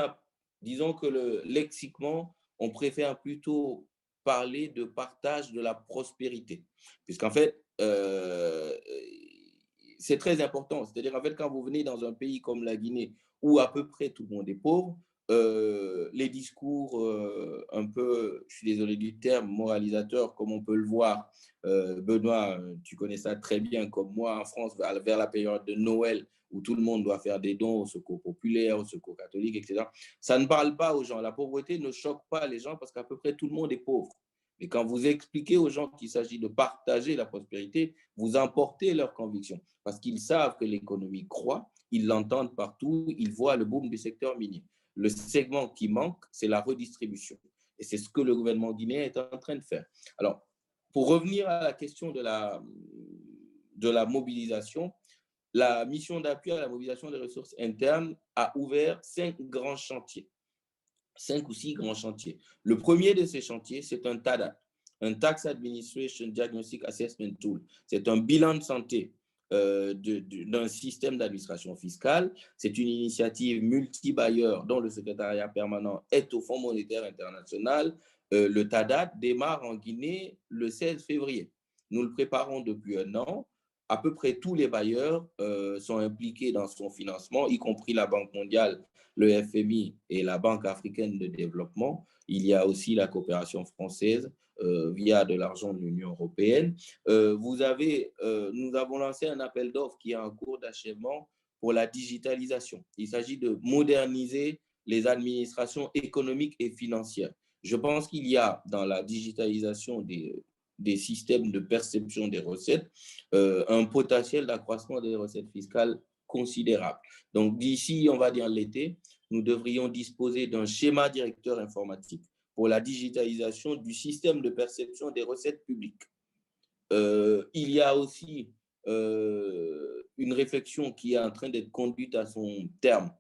[SPEAKER 4] disons que lexiquement, on préfère plutôt parler de partage de la prospérité, puisqu'en fait, c'est très important. C'est-à-dire, en fait, quand vous venez dans un pays comme la Guinée, où à peu près tout le monde est pauvre, les discours un peu, je suis désolé du terme, moralisateurs, comme on peut le voir, Benoît, tu connais ça très bien comme moi en France, vers la période de Noël, où tout le monde doit faire des dons au secours populaire, au secours catholique, etc. Ça ne parle pas aux gens. La pauvreté ne choque pas les gens parce qu'à peu près tout le monde est pauvre. Mais quand vous expliquez aux gens qu'il s'agit de partager la prospérité, vous emportez leur conviction parce qu'ils savent que l'économie croît, ils l'entendent partout, ils voient le boom du secteur minier. Le segment qui manque, c'est la redistribution. Et c'est ce que le gouvernement guinéen est en train de faire. Alors, pour revenir à la question de la mobilisation, la mission d'appui à la mobilisation des ressources internes a ouvert 5 grands chantiers. 5 ou 6 grands chantiers. Le premier de ces chantiers, c'est un TADAT, un Tax Administration Diagnostic Assessment Tool. C'est un bilan de santé d'un système d'administration fiscale. C'est une initiative multi-bailleur dont le secrétariat permanent est au Fonds monétaire international. Le TADAT démarre en Guinée le 16 février. Nous le préparons depuis 1 an. À peu près tous les bailleurs sont impliqués dans son financement, y compris la Banque mondiale, le FMI et la Banque africaine de développement. Il y a aussi la coopération française via de l'argent de l'Union européenne. Nous avons lancé un appel d'offres qui est en cours d'achèvement pour la digitalisation. Il s'agit de moderniser les administrations économiques et financières. Je pense qu'il y a dans la digitalisation des systèmes de perception des recettes un potentiel d'accroissement des recettes fiscales considérable. Donc, d'ici, on va dire l'été, nous devrions disposer d'un schéma directeur informatique pour la digitalisation du système de perception des recettes publiques. Il y a aussi une réflexion qui est en train d'être conduite à son terme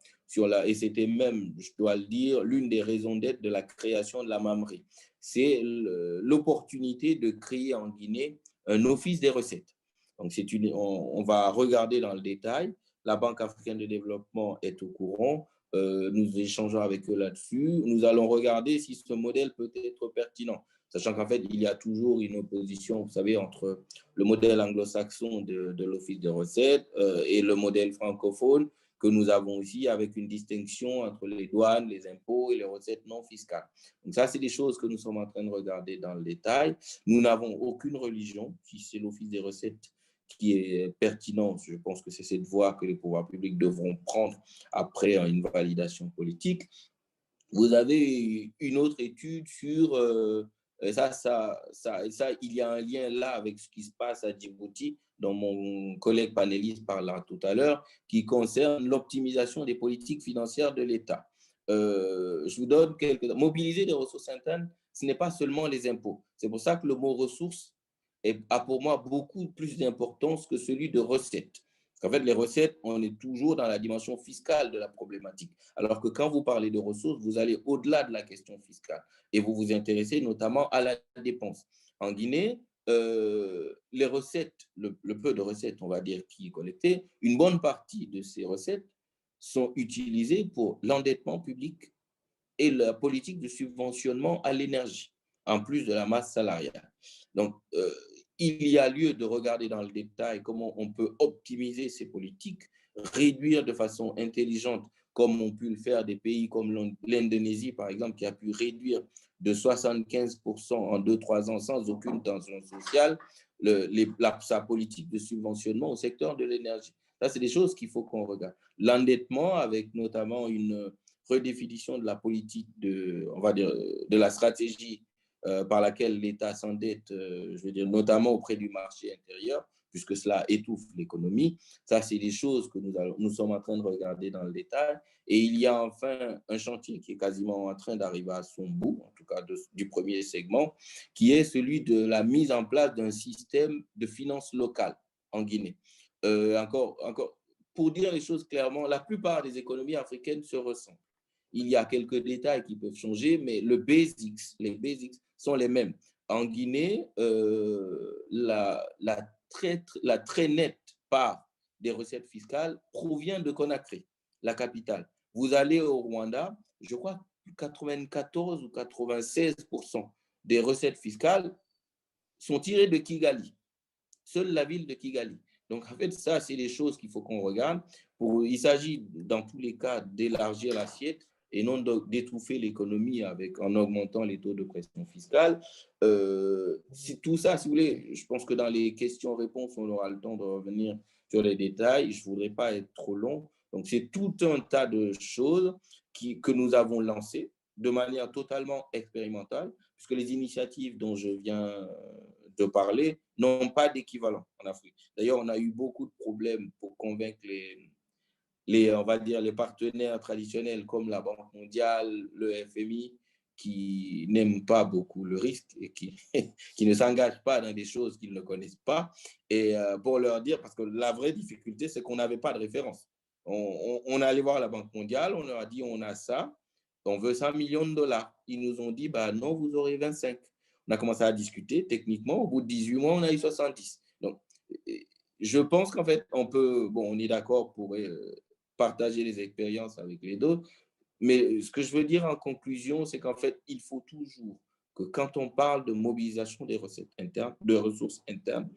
[SPEAKER 4] et c'était même, je dois le dire, l'une des raisons d'être de la création de la MAMRI. C'est l'opportunité de créer en Guinée un office des recettes. Donc, on va regarder dans le détail. La Banque africaine de développement est au courant. Nous échangeons avec eux là-dessus. Nous allons regarder si ce modèle peut être pertinent, sachant qu'en fait, il y a toujours une opposition, vous savez, entre le modèle anglo-saxon de l'Office des recettes et le modèle francophone que nous avons aussi, avec une distinction entre les douanes, les impôts et les recettes non fiscales. Donc ça, c'est des choses que nous sommes en train de regarder dans le détail. Nous n'avons aucune religion. Si c'est l'Office des recettes qui est pertinent, je pense que c'est cette voie que les pouvoirs publics devront prendre après une validation politique. Vous avez une autre étude sur il y a un lien là avec ce qui se passe à Djibouti, dont mon collègue panéliste parlera tout à l'heure, qui concerne l'optimisation des politiques financières de l'État. Je vous donne mobiliser des ressources internes, ce n'est pas seulement les impôts. C'est pour ça que le mot ressources a pour moi beaucoup plus d'importance que celui de recettes. En fait, les recettes, on est toujours dans la dimension fiscale de la problématique. Alors que quand vous parlez de ressources, vous allez au-delà de la question fiscale et vous vous intéressez notamment à la dépense. En Guinée, les recettes, le peu de recettes, on va dire, qui est collecté, une bonne partie de ces recettes sont utilisées pour l'endettement public et la politique de subventionnement à l'énergie, en plus de la masse salariale. Donc, il y a lieu de regarder dans le détail comment on peut optimiser ces politiques, réduire de façon intelligente, comme ont pu le faire des pays comme l'Indonésie, par exemple, qui a pu réduire de 75% en 2-3 ans sans aucune tension sociale sa politique de subventionnement au secteur de l'énergie. Ça, c'est des choses qu'il faut qu'on regarde. L'endettement, avec notamment une redéfinition de la politique on va dire, de la stratégie par laquelle l'État s'endette, je veux dire, notamment auprès du marché intérieur, puisque cela étouffe l'économie. Ça, c'est des choses que nous sommes en train de regarder dans le détail. Et il y a enfin un chantier qui est quasiment en train d'arriver à son bout, en tout cas du premier segment, qui est celui de la mise en place d'un système de finances locales en Guinée. Encore, pour dire les choses clairement, la plupart des économies africaines se ressemblent. Il y a quelques détails qui peuvent changer, mais les basics sont les mêmes. En Guinée, la très nette part des recettes fiscales provient de Conakry, la capitale. Vous allez au Rwanda, je crois que 94 ou 96% des recettes fiscales sont tirées de Kigali, seule la ville de Kigali. Donc, en fait, ça, c'est des choses qu'il faut qu'on regarde. Il s'agit, dans tous les cas, d'élargir l'assiette et non d'étouffer l'économie en augmentant les taux de pression fiscale. Tout ça, si vous voulez, je pense que dans les questions-réponses, on aura le temps de revenir sur les détails. Je ne voudrais pas être trop long. Donc, c'est tout un tas de choses que nous avons lancées de manière totalement expérimentale, puisque les initiatives dont je viens de parler n'ont pas d'équivalent en Afrique. D'ailleurs, on a eu beaucoup de problèmes pour convaincre on va dire, les partenaires traditionnels comme la Banque mondiale, le FMI, qui n'aiment pas beaucoup le risque et qui ne s'engagent pas dans des choses qu'ils ne connaissent pas. Et pour leur dire, parce que la vraie difficulté, c'est qu'on n'avait pas de référence. On est allé voir la Banque mondiale, on leur a dit, on a ça, on veut 100 millions de dollars. Ils nous ont dit, bah non, vous aurez 25. On a commencé à discuter techniquement. Au bout de 18 mois, on a eu 70. Donc, je pense qu'en fait, on est d'accord pour partager les expériences avec les autres. Mais ce que je veux dire en conclusion, c'est qu'en fait, il faut toujours que quand on parle de mobilisation des recettes internes, de ressources internes,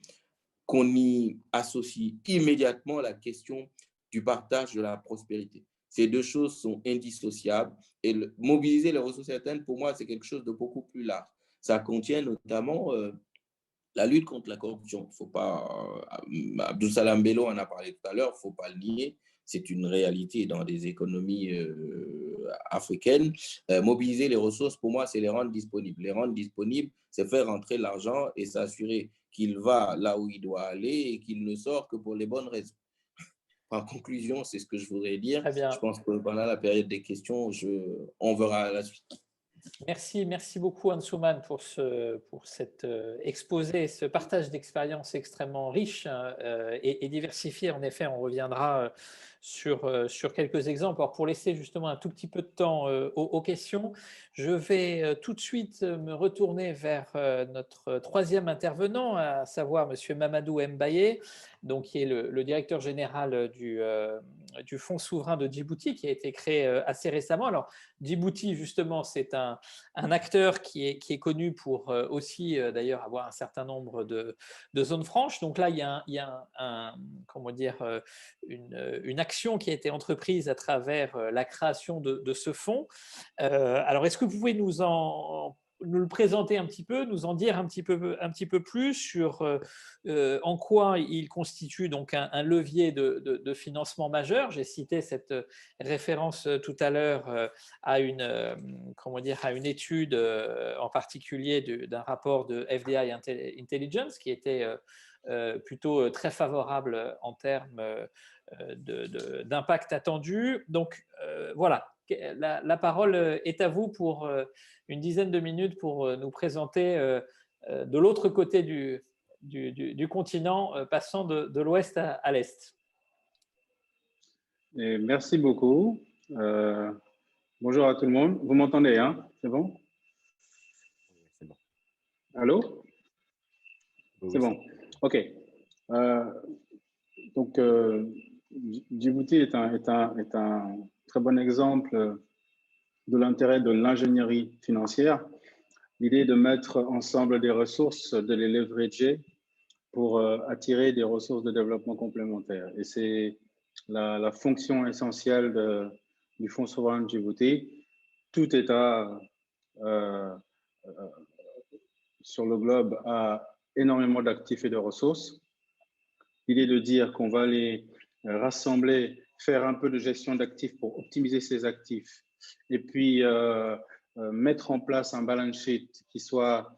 [SPEAKER 4] qu'on y associe immédiatement la question du partage de la prospérité. Ces deux choses sont indissociables et mobiliser les ressources internes, pour moi, c'est quelque chose de beaucoup plus large. ça contient notamment la lutte contre la corruption. Faut pas, Abdou Salam Bello en a parlé tout à l'heure, il ne faut pas le nier. C'est une réalité dans des économies africaines. Mobiliser les ressources, pour moi, c'est les rendre disponibles. Les rendre disponibles, c'est faire rentrer l'argent et s'assurer qu'il va là où il doit aller et qu'il ne sort que pour les bonnes raisons. En conclusion, c'est ce que je voudrais dire.
[SPEAKER 2] Très bien.
[SPEAKER 4] Je pense que pendant la période des questions, on verra la suite.
[SPEAKER 2] Merci beaucoup Ansouman pour cet exposé, ce partage d'expériences extrêmement riche et diversifié. En effet, on reviendra sur quelques exemples. Alors, pour laisser justement un tout petit peu de temps aux questions, je vais tout de suite me retourner vers notre troisième intervenant, à savoir Monsieur Mamadou Mbaye, donc, qui est le directeur général du Fonds souverain de Djibouti, qui a été créé assez récemment. Alors, Djibouti, justement, c'est un acteur qui est connu pour aussi, d'ailleurs, avoir un certain nombre de zones franches. Donc là, il y a une action qui a été entreprise à travers la création de ce fonds. Alors, est-ce que vous pouvez nous le présenter un petit peu, nous en dire un petit peu plus sur en quoi il constitue donc un levier de financement majeur. J'ai cité cette référence tout à l'heure à une étude en particulier d'un rapport de FDI Intelligence qui était plutôt très favorable en termes d'impact attendu. Donc voilà, la parole est à vous pour une dizaine de minutes pour nous présenter de l'autre côté du continent, passant de l'ouest à l'est.
[SPEAKER 5] Merci beaucoup. Bonjour à tout le monde. Vous m'entendez, hein? C'est bon?
[SPEAKER 1] C'est bon.
[SPEAKER 5] Allô? C'est bon. OK. Donc, Djibouti est un très bon exemple de l'intérêt de l'ingénierie financière. L'idée est de mettre ensemble des ressources, de les leverager pour attirer des ressources de développement complémentaires. Et c'est la fonction essentielle du Fonds souverain de Djibouti. Tout État sur le globe a énormément d'actifs et de ressources. L'idée de dire qu'on va les rassembler, faire un peu de gestion d'actifs pour optimiser ces actifs et puis mettre en place un balance sheet qui soit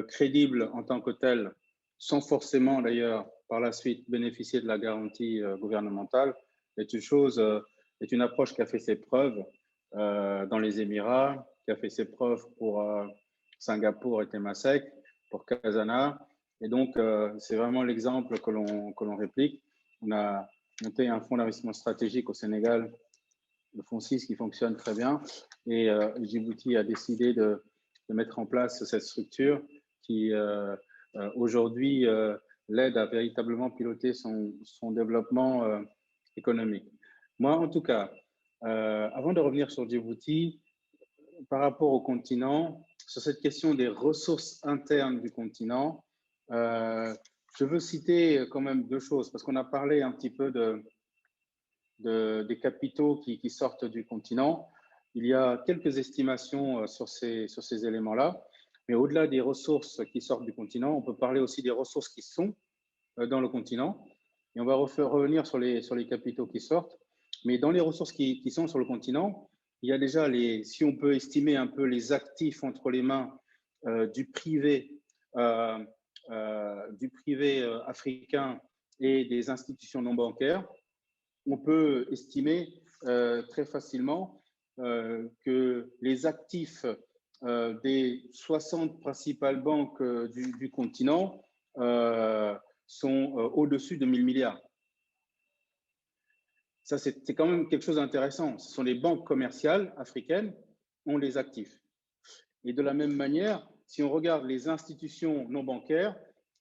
[SPEAKER 5] crédible en tant que tel, sans forcément d'ailleurs par la suite bénéficier de la garantie gouvernementale, est une approche qui a fait ses preuves dans les Émirats, qui a fait ses preuves pour Singapour et Temasek, pour Kazana. Et donc, c'est vraiment l'exemple que l'on réplique. On a monté un fonds d'investissement stratégique au Sénégal, le fonds 6, qui fonctionne très bien. Et Djibouti a décidé de mettre en place cette structure qui, aujourd'hui, l'aide à véritablement piloter son développement économique. Moi, en tout cas, avant de revenir sur Djibouti, par rapport au continent, sur cette question des ressources internes du continent, je veux citer quand même deux choses, parce qu'on a parlé un petit peu des capitaux qui sortent du continent. Il y a quelques estimations sur ces éléments-là, mais au-delà des ressources qui sortent du continent, on peut parler aussi des ressources qui sont dans le continent. Et on va revenir sur les capitaux qui sortent. Mais dans les ressources qui sont sur le continent, il y a déjà, si on peut estimer un peu les actifs entre les mains du privé africain et des institutions non bancaires, on peut estimer très facilement que les actifs des 60 principales banques du continent sont au-dessus de 1000 milliards. Ça, c'est quand même quelque chose d'intéressant. Ce sont les banques commerciales africaines ont les actifs. Et de la même manière, si on regarde les institutions non bancaires,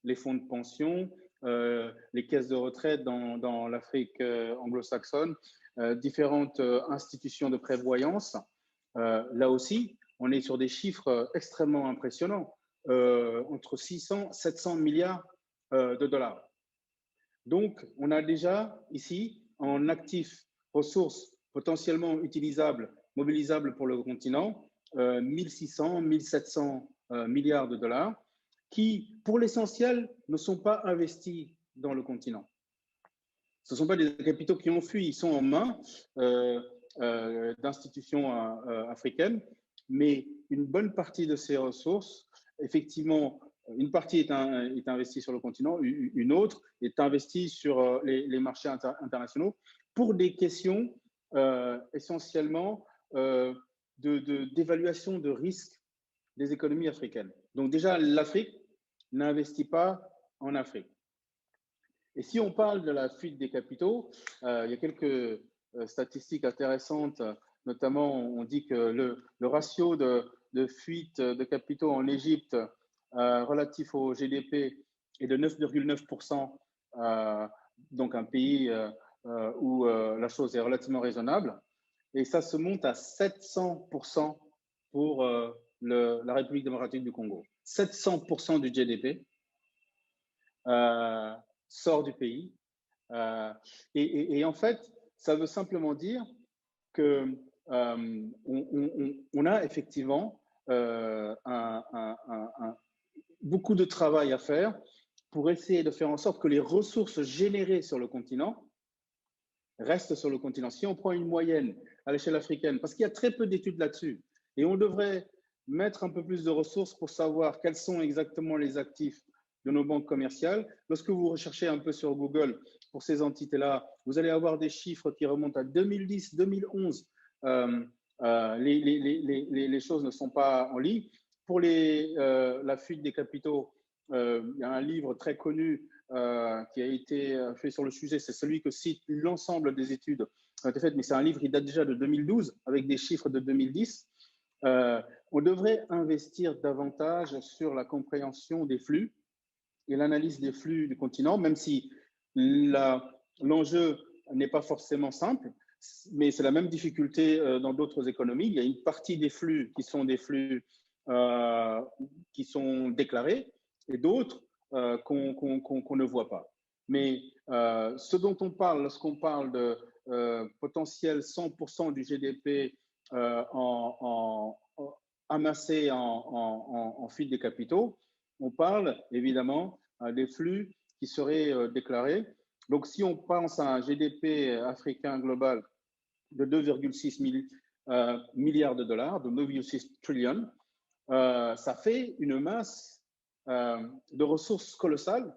[SPEAKER 5] les fonds de pension, les caisses de retraite dans l'Afrique anglo-saxonne, différentes institutions de prévoyance, là aussi, on est sur des chiffres extrêmement impressionnants, entre 600 et 700 milliards de dollars. Donc, on a déjà ici, en actifs, ressources potentiellement utilisables, mobilisables pour le continent, 1600, 1700 milliards de dollars qui, pour l'essentiel, ne sont pas investis dans le continent. Ce ne sont pas des capitaux qui ont fui, ils sont en main d'institutions africaines, mais une bonne partie de ces ressources, effectivement, une partie est investie sur le continent, une autre est investie sur les marchés internationaux pour des questions essentiellement d'évaluation de risque des économies africaines. Donc déjà, l'Afrique n'investit pas en Afrique. Et si on parle de la fuite des capitaux, il y a quelques statistiques intéressantes, notamment on dit que le ratio de fuite de capitaux en Égypte relatif au GDP est de 9,9%, donc un pays où la chose est relativement raisonnable. Et ça se monte à 700% pour la République démocratique du Congo. 700% du GDP sort du pays. Et en fait, ça veut simplement dire que on a effectivement beaucoup de travail à faire pour essayer de faire en sorte que les ressources générées sur le continent restent sur le continent. Si on prend une moyenne à l'échelle africaine, parce qu'il y a très peu d'études là-dessus, et on devrait mettre un peu plus de ressources pour savoir quels sont exactement les actifs de nos banques commerciales. Lorsque vous recherchez un peu sur Google pour ces entités-là, vous allez avoir des chiffres qui remontent à 2010, 2011. Les choses ne sont pas en ligne. Pour la fuite des capitaux, il y a un livre très connu qui a été fait sur le sujet. C'est celui que cite l'ensemble des études qui ont été faites, mais c'est un livre qui date déjà de 2012 avec des chiffres de 2010. On devrait investir davantage sur la compréhension des flux et l'analyse des flux du continent, même si l'enjeu n'est pas forcément simple, mais c'est la même difficulté dans d'autres économies. Il y a une partie des flux qui sont des flux qui sont déclarés et d'autres qu'on ne voit pas. Mais ce dont on parle lorsqu'on parle de potentiel 100% du GDP amassé en fuite des capitaux, on parle évidemment des flux qui seraient déclarés. Donc, si on pense à un GDP africain global de 2,6 milliards de dollars, de 9,6 trillions, ça fait une masse de ressources colossales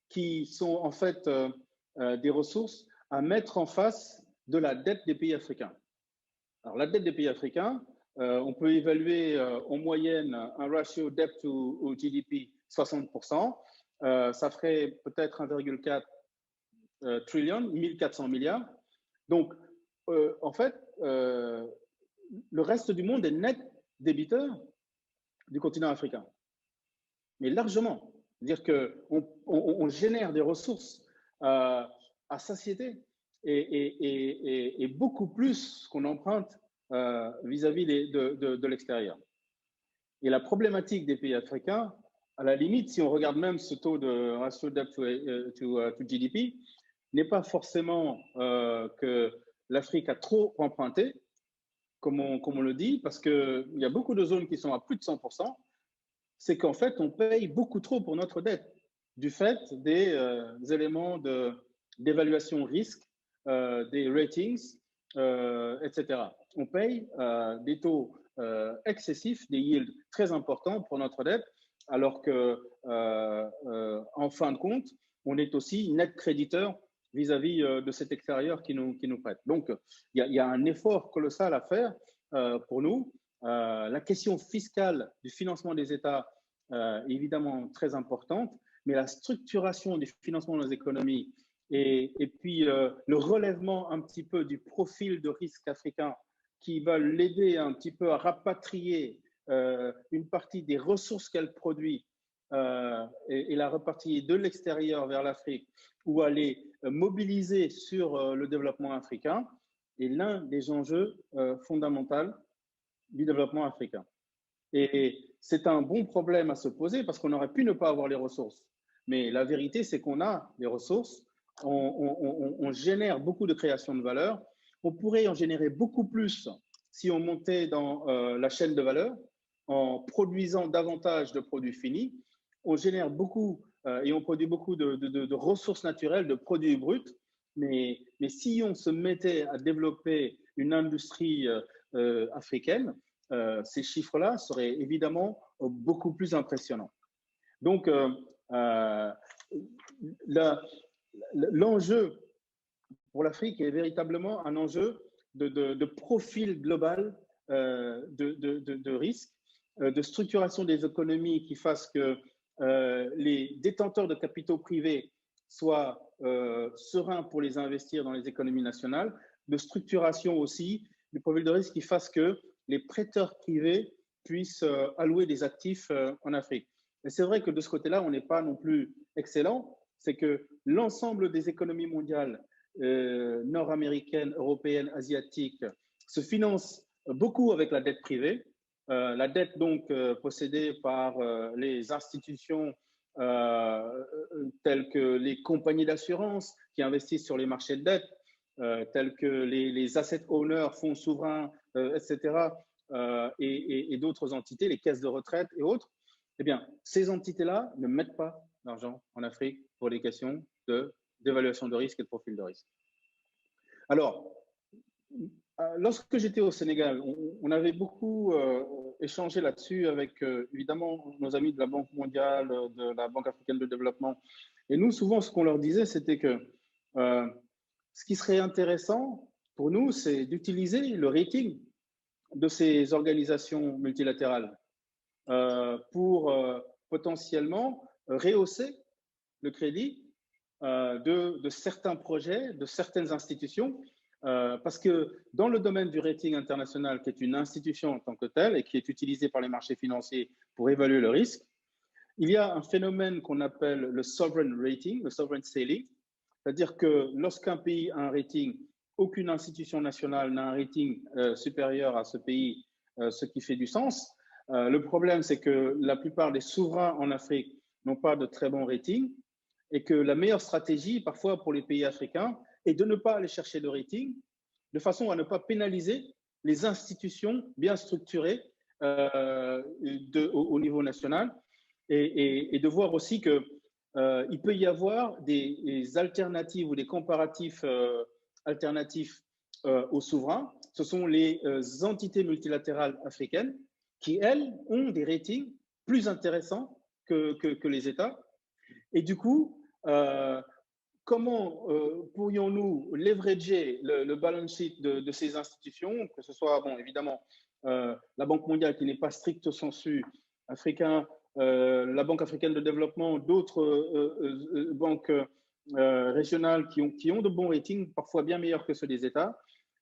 [SPEAKER 5] qui sont en fait des ressources à mettre en face de la dette des pays africains. Alors, la dette des pays africains, on peut évaluer en moyenne un ratio debt au GDP 60%. Ça ferait peut-être 1,4 trillion, 1400 milliards. Donc, en fait, le reste du monde est net débiteur du continent africain. Mais largement. C'est-à-dire qu'on génère des ressources à satiété et beaucoup plus qu'on emprunte vis-à-vis de l'extérieur. Et la problématique des pays africains, à la limite, si on regarde même ce taux de ratio debt to GDP, n'est pas forcément que l'Afrique a trop emprunté, comme on le dit, parce qu'il y a beaucoup de zones qui sont à plus de 100%, c'est qu'en fait, on paye beaucoup trop pour notre dette, du fait des éléments d'évaluation risque, des ratings, etc. On paye des taux excessifs, des yields très importants pour notre dette, alors que, en fin de compte, on est aussi net créditeur vis-à-vis de cet extérieur qui nous prête. Donc, il y a un effort colossal à faire pour nous. La question fiscale du financement des États est évidemment très importante, mais la structuration du financement de nos économies et puis le relèvement un petit peu du profil de risque africain qui va l'aider un petit peu à rapatrier une partie des ressources qu'elle produit et la repartir de l'extérieur vers l'Afrique ou à les mobiliser sur le développement africain est l'un des enjeux fondamentaux du développement africain. Et c'est un bon problème à se poser parce qu'on aurait pu ne pas avoir les ressources. Mais la vérité, c'est qu'on a les ressources, on génère beaucoup de création de valeur, on pourrait en générer beaucoup plus si on montait dans la chaîne de valeur en produisant davantage de produits finis, on génère beaucoup et on produit beaucoup de ressources naturelles, de produits bruts. Mais si on se mettait à développer une industrie africaine, ces chiffres-là seraient évidemment beaucoup plus impressionnants. Donc, l'enjeu pour l'Afrique est véritablement un enjeu de profil global de risque, de structuration des économies qui fasse que les détenteurs de capitaux privés soient sereins pour les investir dans les économies nationales, de structuration aussi du profil de risque qui fasse que les prêteurs privés puissent allouer des actifs en Afrique. Et c'est vrai que de ce côté-là, on n'est pas non plus excellent. C'est que l'ensemble des économies mondiales, nord-américaines, européennes, asiatiques, se financent beaucoup avec la dette privée. La dette donc possédée par les institutions telles que les compagnies d'assurance qui investissent sur les marchés de dette, tels que les asset owners, fonds souverains, etc., et d'autres entités, les caisses de retraite et autres, eh bien, ces entités-là ne mettent pas d'argent en Afrique pour des questions d'évaluation de risque et de profil de risque. Alors, lorsque j'étais au Sénégal, on avait beaucoup échangé là-dessus avec, évidemment, nos amis de la Banque mondiale, de la Banque africaine de développement. Et nous, souvent, ce qu'on leur disait, c'était que ce qui serait intéressant pour nous, c'est d'utiliser le rating de ces organisations multilatérales pour potentiellement rehausser le crédit de certains projets, de certaines institutions, parce que dans le domaine du rating international, qui est une institution en tant que telle et qui est utilisée par les marchés financiers pour évaluer le risque, il y a un phénomène qu'on appelle le sovereign rating, le sovereign ceiling, c'est-à-dire que lorsqu'un pays a un rating, aucune institution nationale n'a un rating supérieur à ce pays, ce qui fait du sens. Le problème, c'est que la plupart des souverains en Afrique n'ont pas de très bons ratings et que la meilleure stratégie, parfois pour les pays africains, est de ne pas aller chercher de rating, de façon à ne pas pénaliser les institutions bien structurées au niveau national et de voir aussi que il peut y avoir des alternatives ou des comparatifs alternatifs aux souverains. Ce sont les entités multilatérales africaines qui, elles, ont des ratings plus intéressants que les États. Et du coup, comment pourrions-nous leverager le balance sheet de ces institutions, que ce soit, bon, évidemment, la Banque mondiale qui n'est pas stricto sensu africain, la Banque africaine de développement, d'autres banques régionales qui ont de bons ratings, parfois bien meilleurs que ceux des États.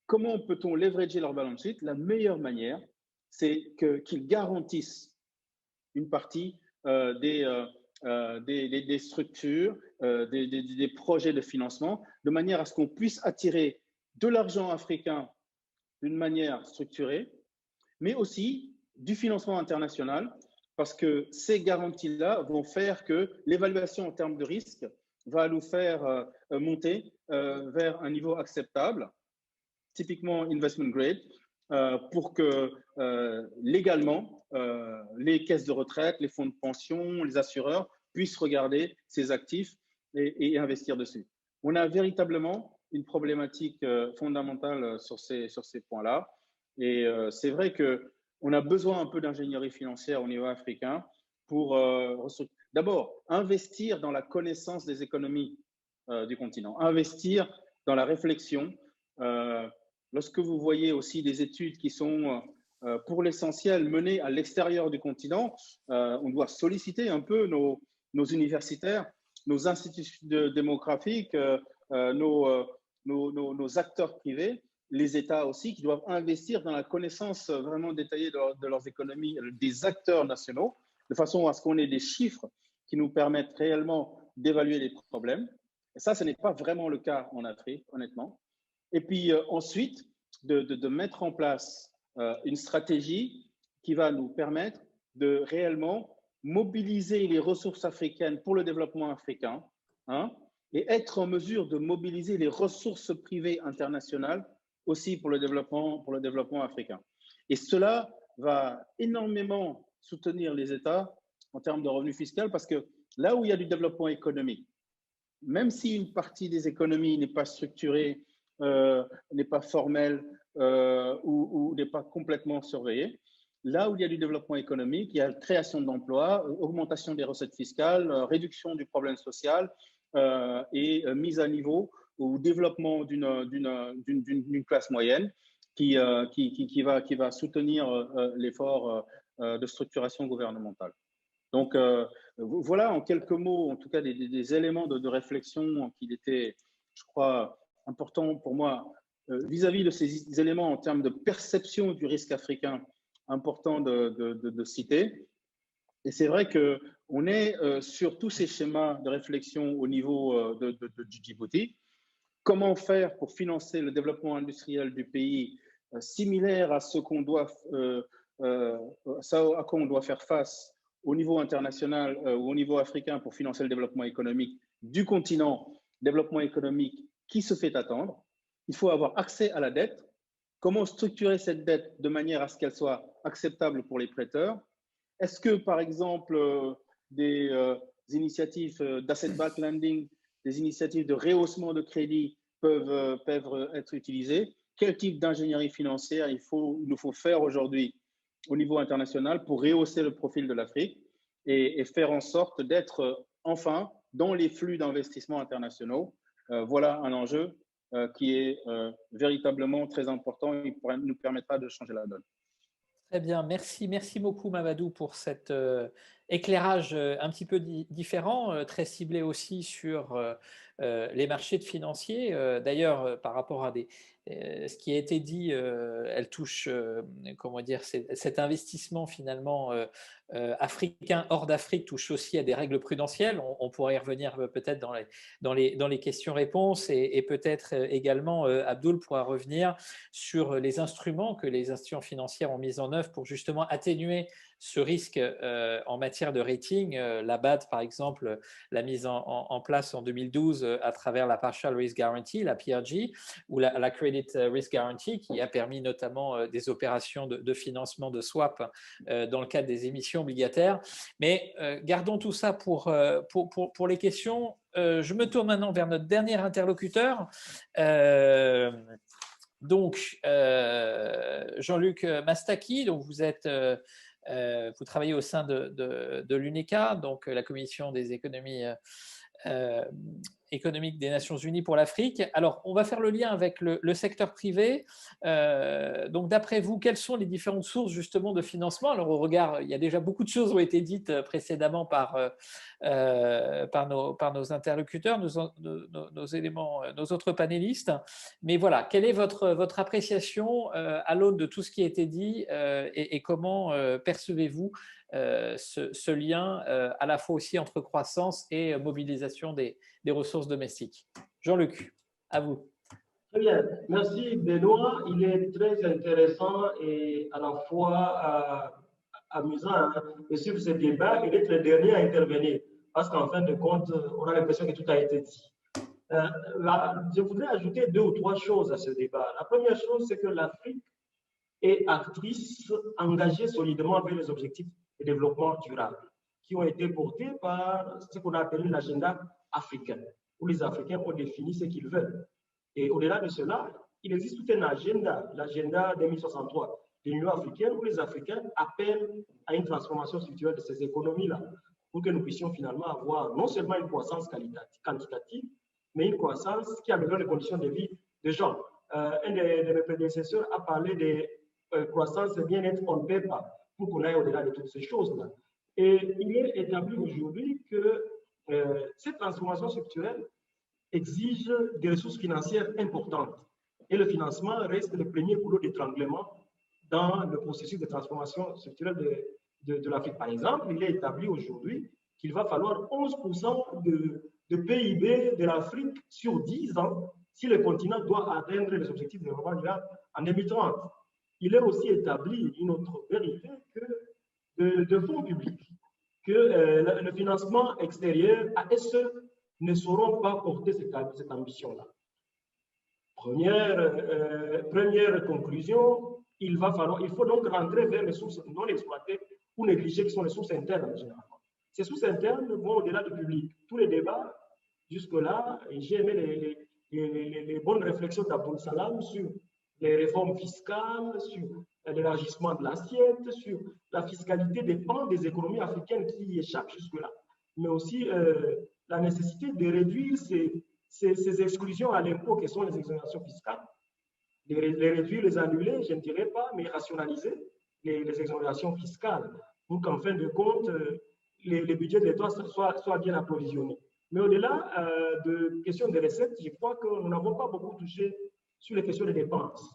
[SPEAKER 5] Comment peut-on leverager leur balance sheet? La meilleure manière, c'est qu'ils garantissent une partie des structures, des projets de financement, de manière à ce qu'on puisse attirer de l'argent africain d'une manière structurée, mais aussi du financement international, parce que ces garanties-là vont faire que l'évaluation en termes de risque va nous faire monter vers un niveau acceptable, typiquement investment grade, pour que légalement, les caisses de retraite, les fonds de pension, les assureurs puissent regarder ces actifs et investir dessus. On a véritablement une problématique fondamentale sur ces points-là. Et c'est vrai qu'on a besoin un peu d'ingénierie financière au niveau africain pour d'abord investir dans la connaissance des économies du continent, investir dans la réflexion. Lorsque vous voyez aussi des études qui sont pour l'essentiel menées à l'extérieur du continent, on doit solliciter un peu nos universitaires, nos instituts démographiques, nos acteurs privés, les États aussi, qui doivent investir dans la connaissance vraiment détaillée de leurs économies, des acteurs nationaux, de façon à ce qu'on ait des chiffres qui nous permettent réellement d'évaluer les problèmes. Et ça, ce n'est pas vraiment le cas en Afrique, honnêtement. Et puis ensuite, de mettre en place une stratégie qui va nous permettre de réellement mobiliser les ressources africaines pour le développement africain, hein, et être en mesure de mobiliser les ressources privées internationales aussi pour le développement africain. Et cela va énormément soutenir les États en termes de revenus fiscaux parce que là où il y a du développement économique, même si une partie des économies n'est pas structurée, n'est pas formelle ou n'est pas complètement surveillée, là où il y a du développement économique, il y a création d'emplois, augmentation des recettes fiscales, réduction du problème social et mise à niveau ou développement d'une classe moyenne qui va soutenir l'effort de structuration gouvernementale. Donc, voilà en quelques mots, en tout cas, des éléments de réflexion qu'il était, je crois, important pour moi vis-à-vis de ces éléments en termes de perception du risque africain, important de citer. Et c'est vrai qu'on est sur tous ces schémas de réflexion au niveau du Djibouti. Comment faire pour financer le développement industriel du pays similaire à ce qu'on doit, à quoi on doit faire face au niveau international ou au niveau africain pour financer le développement économique du continent, développement économique qui se fait attendre. Il faut avoir accès à la dette. Comment structurer cette dette de manière à ce qu'elle soit acceptable pour les prêteurs? Est-ce que, par exemple, des initiatives d'asset-backed lending, des initiatives de rehaussement de crédit peuvent être utilisées? Quel type d'ingénierie financière il nous faut faire aujourd'hui au niveau international pour rehausser le profil de l'Afrique et faire en sorte d'être enfin dans les flux d'investissement internationaux? Voilà un enjeu qui est véritablement très important et qui nous permettra de changer la donne.
[SPEAKER 2] Très bien, merci beaucoup Mamadou pour cet éclairage un petit peu différent, très ciblé aussi sur les marchés financiers. D'ailleurs, par rapport à ce qui a été dit, elle touche, comment dire, cet investissement finalement africain hors d'Afrique touche aussi à des règles prudentielles. On pourrait y revenir peut-être dans les questions-réponses et peut-être également Abdoul pourra revenir sur les instruments que les institutions financières ont mis en œuvre pour justement atténuer ce risque en matière de rating. La BAD, par exemple, l'a mise en place en 2012 à travers la Partial Risk Guarantee, la PRG, ou la Credit Risk Guarantee, qui a permis notamment des opérations de financement de swap dans le cadre des émissions obligataires. Mais gardons tout ça pour les questions. Je me tourne maintenant vers notre dernier interlocuteur. Donc, Jean-Luc Mastaki, donc vous travaillez au sein de l'UNECA, donc la Commission des économies économiques des Nations Unies pour l'Afrique. Alors, on va faire le lien avec le secteur privé. Donc, d'après vous, quelles sont les différentes sources justement de financement? Alors, au regard, il y a déjà beaucoup de choses qui ont été dites précédemment par nos interlocuteurs, nos autres panélistes. Mais voilà, quelle est votre appréciation à l'aune de tout ce qui a été dit et comment percevez-vous ce lien à la fois aussi entre croissance et mobilisation des ressources domestiques? Jean-Luc, à vous.
[SPEAKER 6] Très bien, merci Benoît. Il est très intéressant et à la fois amusant de suivre ce débat et d'être le dernier à intervenir parce qu'en fin de compte, on a l'impression que tout a été dit. Je voudrais ajouter 2 ou 3 choses à ce débat. La première chose, c'est que l'Afrique est actrice engagée solidement vers les objectifs de développement durable qui ont été portés par ce qu'on a appelé l'agenda africain, où les Africains ont défini ce qu'ils veulent. Et au-delà de cela, il existe tout un agenda, l'agenda 2063 de l'Union africaine, où les Africains appellent à une transformation structurelle de ces économies-là, pour que nous puissions finalement avoir non seulement une croissance quantitative, mais une croissance qui améliore les conditions de vie des gens. Un de mes prédécesseurs a parlé de croissance et bien-être on ne paie pas, pour qu'on aille au-delà de toutes ces choses-là. Et il est établi aujourd'hui que cette transformation structurelle exige des ressources financières importantes. Et le financement reste le premier goulot d'étranglement dans le processus de transformation structurelle de l'Afrique. Par exemple, il est établi aujourd'hui qu'il va falloir 11% de PIB de l'Afrique sur 10 ans si le continent doit atteindre les objectifs de développement durable en 2030. Il est aussi établi une autre vérité que de fonds publics, que le financement extérieur à eux ne sauront pas porter cette ambition-là. Première conclusion, il faut donc rentrer vers les sources non exploitées ou négligées qui sont les sources internes généralement. Ces sources internes vont au-delà du public. Tous les débats, jusque-là, j'ai aimé les bonnes réflexions d'Abdoul Salam sur les réformes fiscales, sur l'élargissement de l'assiette, sur la fiscalité des pans des économies africaines qui y échappent jusque-là, mais aussi la nécessité de réduire ces exclusions à l'impôt que sont les exonérations fiscales, les réduire, les annuler, je ne dirais pas, mais rationaliser les exonérations fiscales pour qu'en fin de compte, les budgets de l'État soient bien approvisionnés. Mais au-delà de questions de recettes, je crois que nous n'avons pas beaucoup touché sur les questions des dépenses.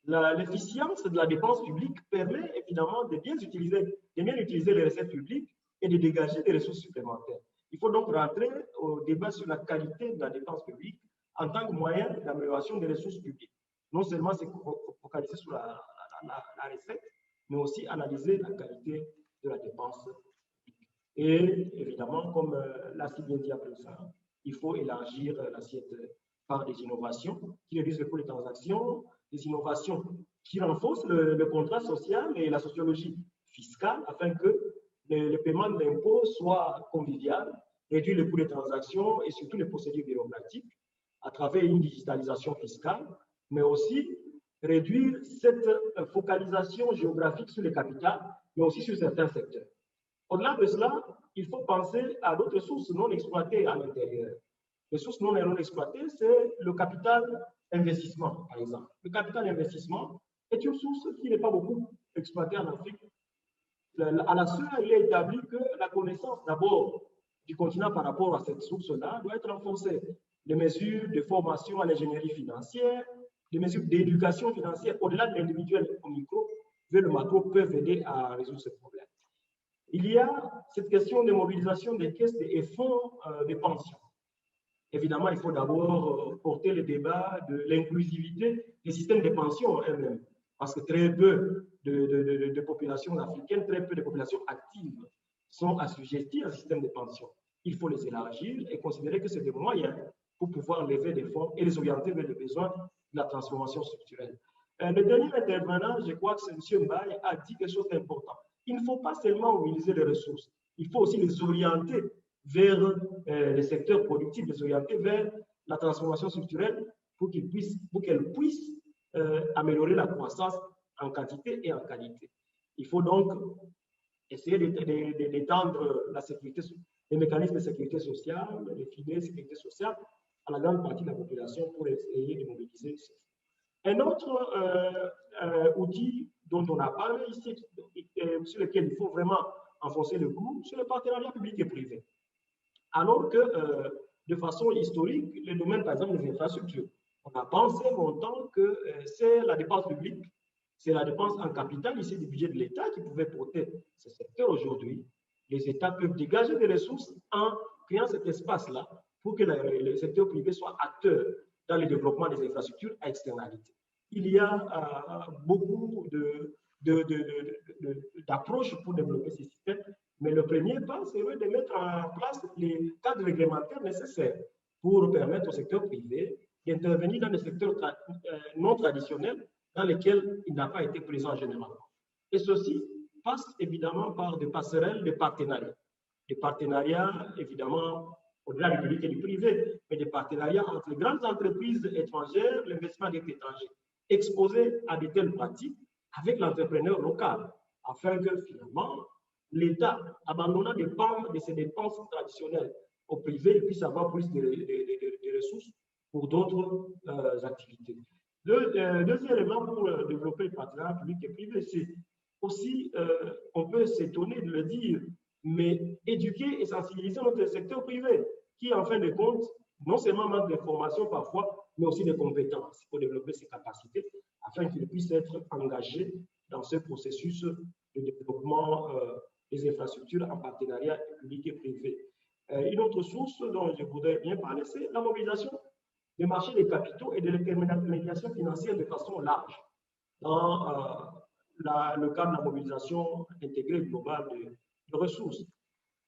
[SPEAKER 6] L'efficience de la dépense publique permet évidemment de bien utiliser les recettes publiques et de dégager des ressources supplémentaires. Il faut donc rentrer au débat sur la qualité de la dépense publique en tant que moyen d'amélioration des ressources publiques. Non seulement se focaliser sur la recette, mais aussi analyser la qualité de la dépense publique. Et évidemment, comme l'a si bien dit après ça, il faut élargir l'assiette par des innovations qui réduisent le coût des transactions, des innovations qui renforcent le contrat social et la sociologie fiscale afin que le paiement de l'impôt soit convivial, réduire le coût des transactions et surtout les procédures bureaucratiques à travers une digitalisation fiscale, mais aussi réduire cette focalisation géographique sur les capitales, mais aussi sur certains secteurs. Au-delà de cela, il faut penser à d'autres sources non exploitées à l'intérieur. Les sources non exploitées, c'est le capital investissement, par exemple. Le capital investissement est une source qui n'est pas beaucoup exploitée en Afrique. À la seule, il est établi que la connaissance d'abord du continent par rapport à cette source-là doit être renforcée. Les mesures de formation à l'ingénierie financière, les mesures d'éducation financière, au-delà de l'individuel au micro, vers le macro, peuvent aider à résoudre ce problème. Il y a cette question de mobilisation des caisses et fonds de pension. Évidemment, il faut d'abord porter le débat de l'inclusivité des systèmes de pension eux-mêmes, parce que très peu de populations africaines, très peu de populations actives sont assujetties à un système de pension. Il faut les élargir et considérer que c'est des moyens pour pouvoir lever des fonds et les orienter vers les besoins de la transformation structurelle. Le dernier intervenant, je crois que c'est M. Mbaye, a dit quelque chose d'important. Il ne faut pas seulement mobiliser les ressources, il faut aussi les orienter vers les secteurs productifs, les orienter vers la transformation structurelle pour qu'elle puisse améliorer la croissance en quantité et en qualité. Il faut donc essayer d'étendre la sécurité, les mécanismes de sécurité sociale, les filets de sécurité sociale à la grande partie de la population pour essayer de mobiliser. Un autre outil dont on a parlé ici, sur lequel il faut vraiment enfoncer le clou, c'est le partenariat public et privé. Alors que, de façon historique, le domaine, par exemple, des infrastructures, on a pensé longtemps que c'est la dépense publique, c'est la dépense en capital ici du budget de l'État qui pouvait porter ce secteur. Aujourd'hui, les États peuvent dégager des ressources en créant cet espace-là pour que le secteur privé soit acteur dans le développement des infrastructures à externalité. Il y a beaucoup d'approches pour développer ces systèmes, mais le premier pas, c'est de mettre en place les cadres réglementaires nécessaires pour permettre au secteur privé d'intervenir dans des secteurs non traditionnels dans lesquels il n'a pas été présent généralement. Et ceci passe évidemment par des passerelles de partenariats. Des partenariats, évidemment, au-delà du public et du privé, mais des partenariats entre les grandes entreprises étrangères, l'investissement des étrangers, exposés à de telles pratiques avec l'entrepreneur local, afin que finalement, l'État, abandonnant des pans de ses dépenses traditionnelles au privé, puisse avoir plus de ressources pour d'autres activités. Deuxième élément pour développer le partenariat public et privé, c'est aussi, on peut s'étonner de le dire, mais éduquer et sensibiliser notre secteur privé, qui en fin de compte, non seulement manque d'informations parfois, mais aussi de compétences pour développer ses capacités, afin qu'il puisse être engagé dans ce processus de développement des infrastructures en partenariat public et privé. Une autre source dont je voudrais bien parler, c'est la mobilisation des marchés des capitaux et de l'intermédiation financière de façon large dans le cadre de la mobilisation intégrée globale de ressources.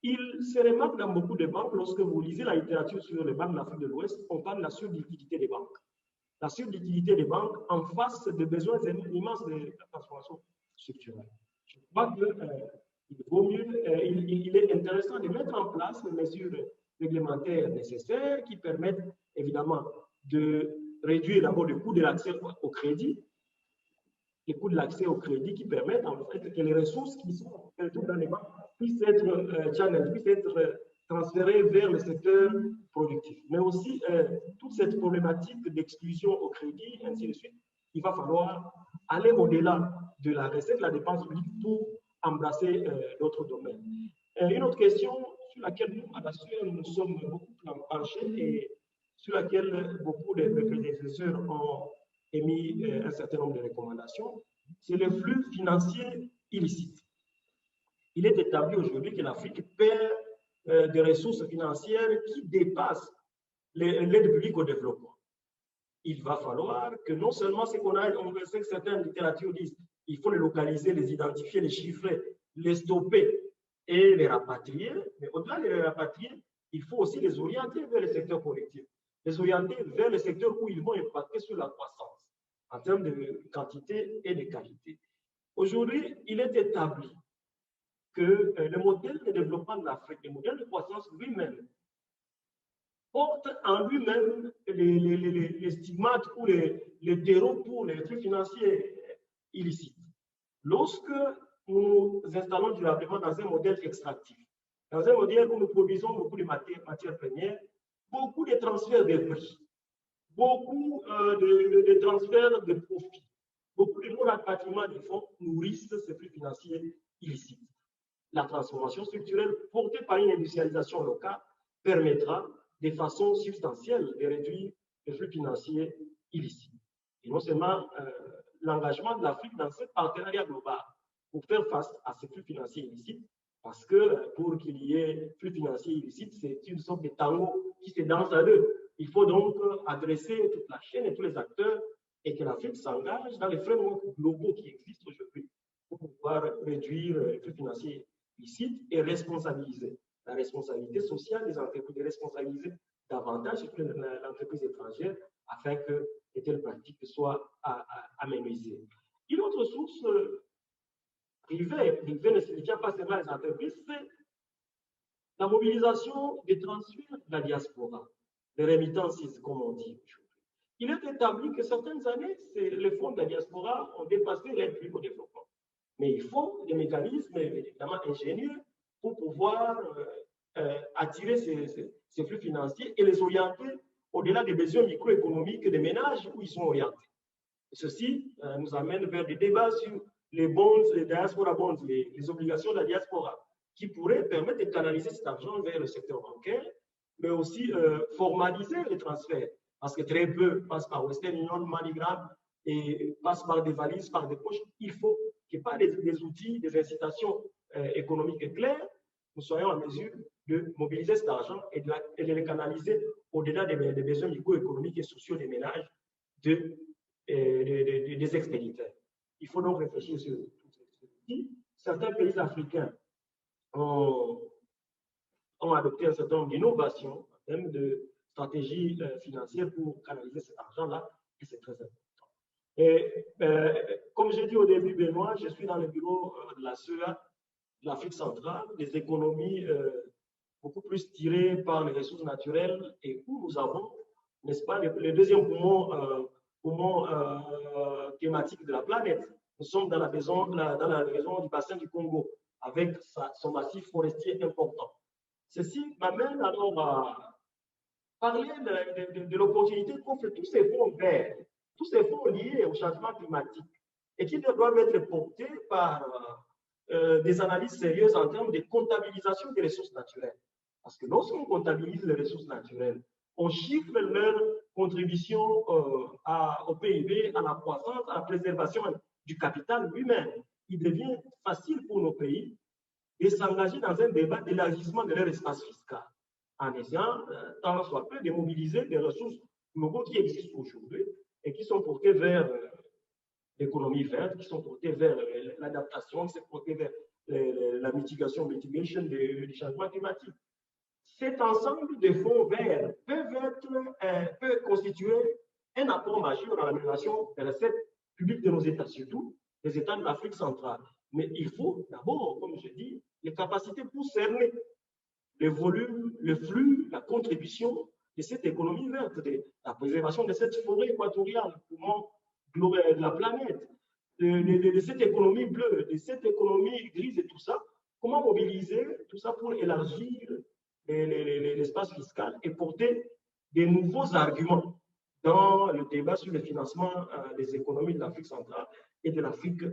[SPEAKER 6] Il se remarque dans beaucoup de banques, lorsque vous lisez la littérature sur les banques de l'Afrique de l'Ouest, on parle de la surliquidité des banques. la surliquidité des banques en face de besoins immenses de transformation structurelle. Je crois qu'il vaut mieux, il est intéressant de mettre en place les mesures réglementaires nécessaires qui permettent évidemment de réduire d'abord le coût de l'accès au crédit, les coûts de l'accès au crédit qui permettent en fait que les ressources qui sont perdues dans les banques puissent être channel, puissent être transférées vers le secteur productif. Mais aussi toute cette problématique d'exclusion au crédit, ainsi de suite, il va falloir aller au-delà de la recette, de la dépense publique pour embrasser d'autres domaines. Une autre question sur laquelle nous, à la SUR, nous sommes beaucoup penchés et sur laquelle beaucoup de prédécesseurs ont émis un certain nombre de recommandations, c'est le flux financier illicite. Il est établi aujourd'hui que l'Afrique perd des ressources financières qui dépassent l'aide publique au développement. Il va falloir que non seulement ce qu'on a, on sait que certaines littératures disent, il faut les localiser, les identifier, les chiffrer, les stopper et les rapatrier, mais au-delà de les rapatrier, il faut aussi les orienter vers le secteur collectif, les orienter vers le secteur où ils vont impacter sur la croissance en termes de quantité et de qualité. Aujourd'hui, il est établi que le modèle de développement de l'Afrique, le modèle de croissance lui-même, porte en lui-même les stigmates ou les terreaux pour les flux financiers illicites. Lorsque nous nous installons durablement dans un modèle extractif, dans un modèle où nous produisons beaucoup de matières premières, beaucoup de transferts de prix, beaucoup de transferts de profits, beaucoup de non-rapatriement de fonds nourrissent ces flux financiers illicites. La transformation structurelle portée par une industrialisation locale permettra de façon substantielle de réduire les flux financiers illicites. Et non seulement l'engagement de l'Afrique dans ce partenariat global pour faire face à ces flux financiers illicites, parce que pour qu'il y ait flux financiers illicites, c'est une sorte de tango qui se danse à deux. Il faut donc adresser toute la chaîne et tous les acteurs et que l'Afrique s'engage dans les frameworks globaux qui existent aujourd'hui pour pouvoir réduire les flux financiers illicites et responsabiliser la responsabilité sociale des entreprises, de responsabiliser davantage l'entreprise étrangère afin que de telles pratiques soient aménisées. Une autre source privée ne signifie pas seulement les entreprises, c'est la mobilisation des transferts de la diaspora, les remittances, comme on dit aujourd'hui. Il est établi que certaines années, les fonds de la diaspora ont dépassé l'aide publique au développement. Mais il faut des mécanismes évidemment ingénieux pour pouvoir attirer ces flux financiers et les orienter au-delà des besoins microéconomiques des ménages où ils sont orientés. Et ceci nous amène vers des débats sur les bonds, les diaspora bonds, les obligations de la diaspora, qui pourraient permettre de canaliser cet argent vers le secteur bancaire, mais aussi formaliser les transferts, parce que très peu passent par Western Union, MoneyGram, et passent par des valises, par des poches. Il faut qu'il n'y ait pas des outils, des incitations économiques claires, nous soyons en mesure de mobiliser cet argent et de le canaliser au-delà des besoins microéconomiques et sociaux des ménages, des expéditeurs. Il faut donc réfléchir sur tout ceci. Certains pays africains ont adopté un certain nombre d'innovations en termes de stratégie financière pour canaliser cet argent-là, et c'est très important. Et comme j'ai dit au début, Benoît, je suis dans le bureau de la CEA, de l'Afrique centrale, des économies beaucoup plus tirées par les ressources naturelles et où nous avons, n'est-ce pas, le deuxième poumon thématique de la planète. Nous sommes dans la région du bassin du Congo avec son massif forestier important. Ceci m'amène alors à parler de l'opportunité qu'offrent tous ces fonds verts, tous ces fonds liés au changement climatique et qui doivent être portés par des analyses sérieuses en termes de comptabilisation des ressources naturelles. Parce que lorsqu'on comptabilise les ressources naturelles, on chiffre leur contribution au PIB, à la croissance, à la préservation du capital lui-même. Il devient facile pour nos pays de s'engager dans un débat d'élargissement de leur espace fiscal, en essayant, tant soit peu, de mobiliser des ressources globaux qui existent aujourd'hui et qui sont portées vers l'économie verte, qui sont portées vers l'adaptation, qui sont portées vers la mitigation du changement climatique. Cet ensemble de fonds verts peut constituer un apport majeur à l'amélioration des recettes publiques de nos États, surtout les États de l'Afrique centrale. Mais il faut d'abord, comme je dis, les capacités pour cerner le volume, le flux, la contribution de cette économie verte, de la préservation de cette forêt équatoriale, de la planète, de cette économie bleue, de cette économie grise et tout ça. Comment mobiliser tout ça pour élargir l'espace fiscal et porter des nouveaux arguments dans le débat sur le financement des économies de l'Afrique centrale et de l'Afrique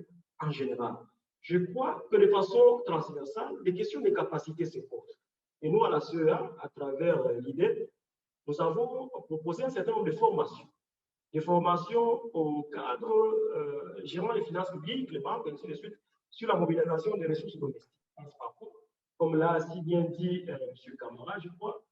[SPEAKER 6] en général. Je crois que de façon transversale, les questions de capacité se posent. Et nous, à la CEA, à travers l'IDEP, nous avons proposé un certain nombre de formations. Des formations au cadre gérant les finances publiques, les banques, et ainsi de suite, sur la mobilisation des ressources domestiques. Comme l'a si bien dit M. Camara, je crois,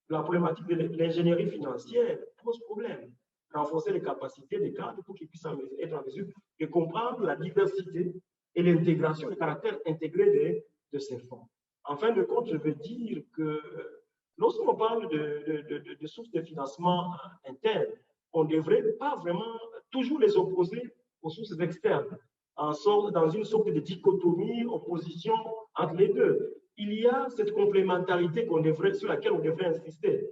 [SPEAKER 6] la problématique de l'ingénierie financière pose problème. Renforcer les capacités des cadres pour qu'ils puissent être en mesure de comprendre la diversité et l'intégration, le caractère intégré de ces fonds. En fin de compte, je veux dire que lorsqu'on parle de sources de financement internes, on ne devrait pas vraiment toujours les opposer aux sources externes, dans une sorte de dichotomie, opposition entre les deux. Il y a cette complémentarité sur laquelle on devrait insister.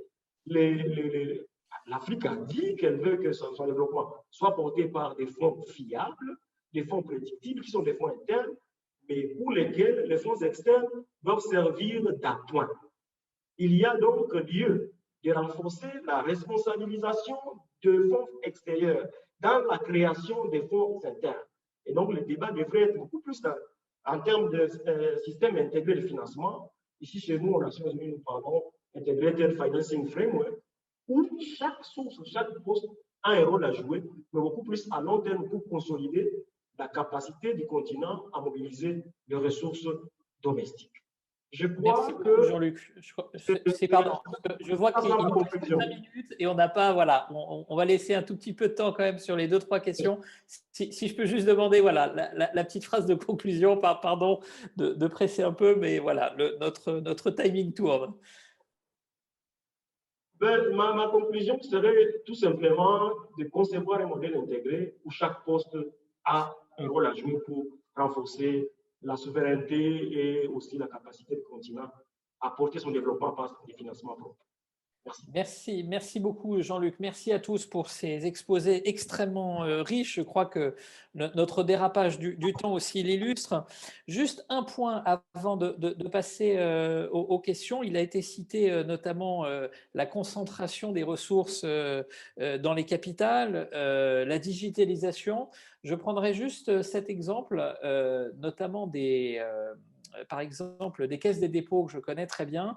[SPEAKER 6] L'Afrique a dit qu'elle veut que son développement soit porté par des fonds fiables, des fonds prédictibles, qui sont des fonds internes, mais pour lesquels les fonds externes doivent servir d'appoint. Il y a donc lieu de renforcer la responsabilisation de fonds extérieurs dans la création des fonds internes. Et donc, le débat devrait être beaucoup plus en termes de système intégré de financement. Ici, chez nous, aux Nations Unies, nous parlons Integrated Financing Framework, où chaque source, chaque poste a un rôle à jouer, mais beaucoup plus à long terme pour consolider la capacité du continent à mobiliser les ressources domestiques. Je crois que
[SPEAKER 2] Jean-Luc, je vois qu'il nous reste 5 minutes et on n'a pas, voilà, on va laisser un tout petit peu de temps quand même sur les 2-3 questions. Si je peux juste demander, voilà, la petite phrase de conclusion, pardon de presser un peu, mais voilà, notre timing tourne.
[SPEAKER 6] Ma conclusion serait tout simplement de concevoir un modèle intégré où chaque poste a un rôle à jouer pour renforcer la souveraineté et aussi la capacité du continent à porter son développement par des financements propres.
[SPEAKER 2] Merci beaucoup Jean-Luc. Merci à tous pour ces exposés extrêmement riches. Je crois que notre dérapage du temps aussi l'illustre. Juste un point avant de passer aux questions. Il a été cité notamment la concentration des ressources dans les capitales, la digitalisation. Je prendrai juste cet exemple, notamment par exemple des caisses des dépôts que je connais très bien,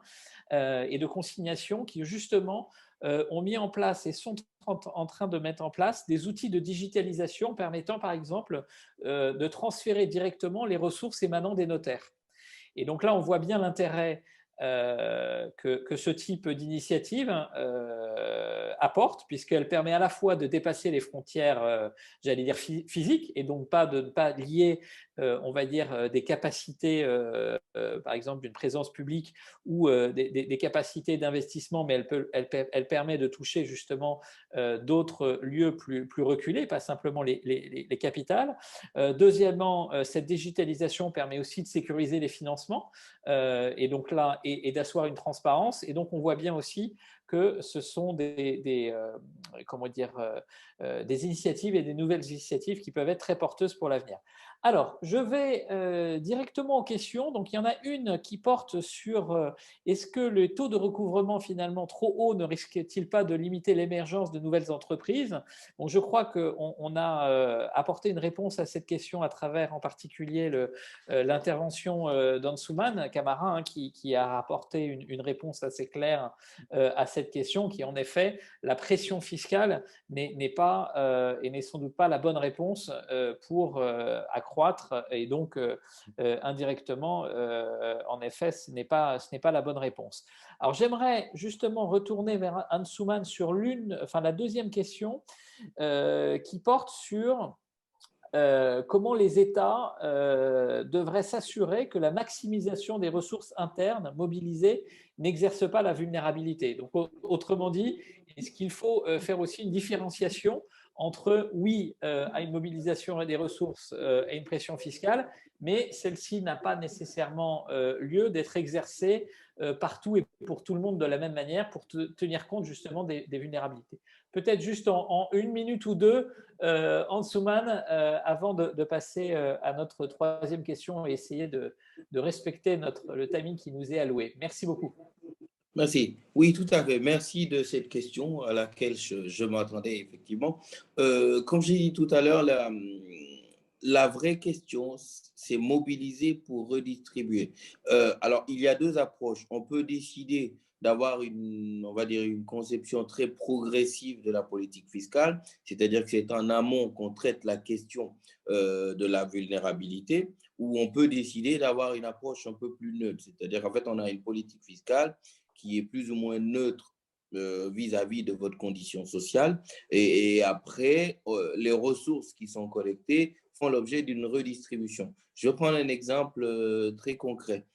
[SPEAKER 2] et de consignation qui justement ont mis en place et sont en train de mettre en place des outils de digitalisation permettant par exemple de transférer directement les ressources émanant des notaires. Et donc là, on voit bien l'intérêt que ce type d'initiative apporte, puisqu'elle permet à la fois de dépasser les frontières, j'allais dire physiques, et donc pas lier, on va dire, des capacités, par exemple d'une présence publique ou des capacités d'investissement, mais elle permet de toucher justement d'autres lieux plus reculés, pas simplement les capitales. Deuxièmement, cette digitalisation permet aussi de sécuriser les financements, et donc là, et d'asseoir une transparence. Et donc, on voit bien aussi que ce sont des initiatives et des nouvelles initiatives qui peuvent être très porteuses pour l'avenir. Alors, je vais directement aux questions. Donc, il y en a une qui porte sur est-ce que le taux de recouvrement finalement trop haut ne risque-t-il pas de limiter l'émergence de nouvelles entreprises? Bon, je crois qu'on a apporté une réponse à cette question à travers en particulier l'intervention d'Ansuman Camara, hein, qui a apporté une réponse assez claire à cette question, qui en effet, la pression fiscale n'est pas et n'est sans doute pas la bonne réponse pour accroître, et donc indirectement, en effet, ce n'est pas la bonne réponse. Alors j'aimerais justement retourner vers Ansuman sur la deuxième question qui porte sur comment les États devraient s'assurer que la maximisation des ressources internes mobilisées n'exerce pas la vulnérabilité. Donc, autrement dit, est-ce qu'il faut faire aussi une différenciation entre, oui, à une mobilisation des ressources et une pression fiscale, mais celle-ci n'a pas nécessairement lieu d'être exercée partout et pour tout le monde de la même manière pour tenir compte justement des vulnérabilités. Peut-être juste en une minute ou deux, Ansouman, avant de passer à notre troisième question et essayer de respecter le timing qui nous est alloué. Merci beaucoup.
[SPEAKER 4] Merci. Oui, tout à fait. Merci de cette question à laquelle je m'attendais effectivement. Comme j'ai dit tout à l'heure, la vraie question, c'est mobiliser pour redistribuer. Alors, il y a deux approches. On peut décider d'avoir on va dire, une conception très progressive de la politique fiscale, c'est-à-dire que c'est en amont qu'on traite la question de la vulnérabilité, ou on peut décider d'avoir une approche un peu plus neutre, c'est-à-dire qu'en fait, on a une politique fiscale qui est plus ou moins neutre vis-à-vis de votre condition sociale. Et après, les ressources qui sont collectées font l'objet d'une redistribution. Je vais prendre un exemple très concret.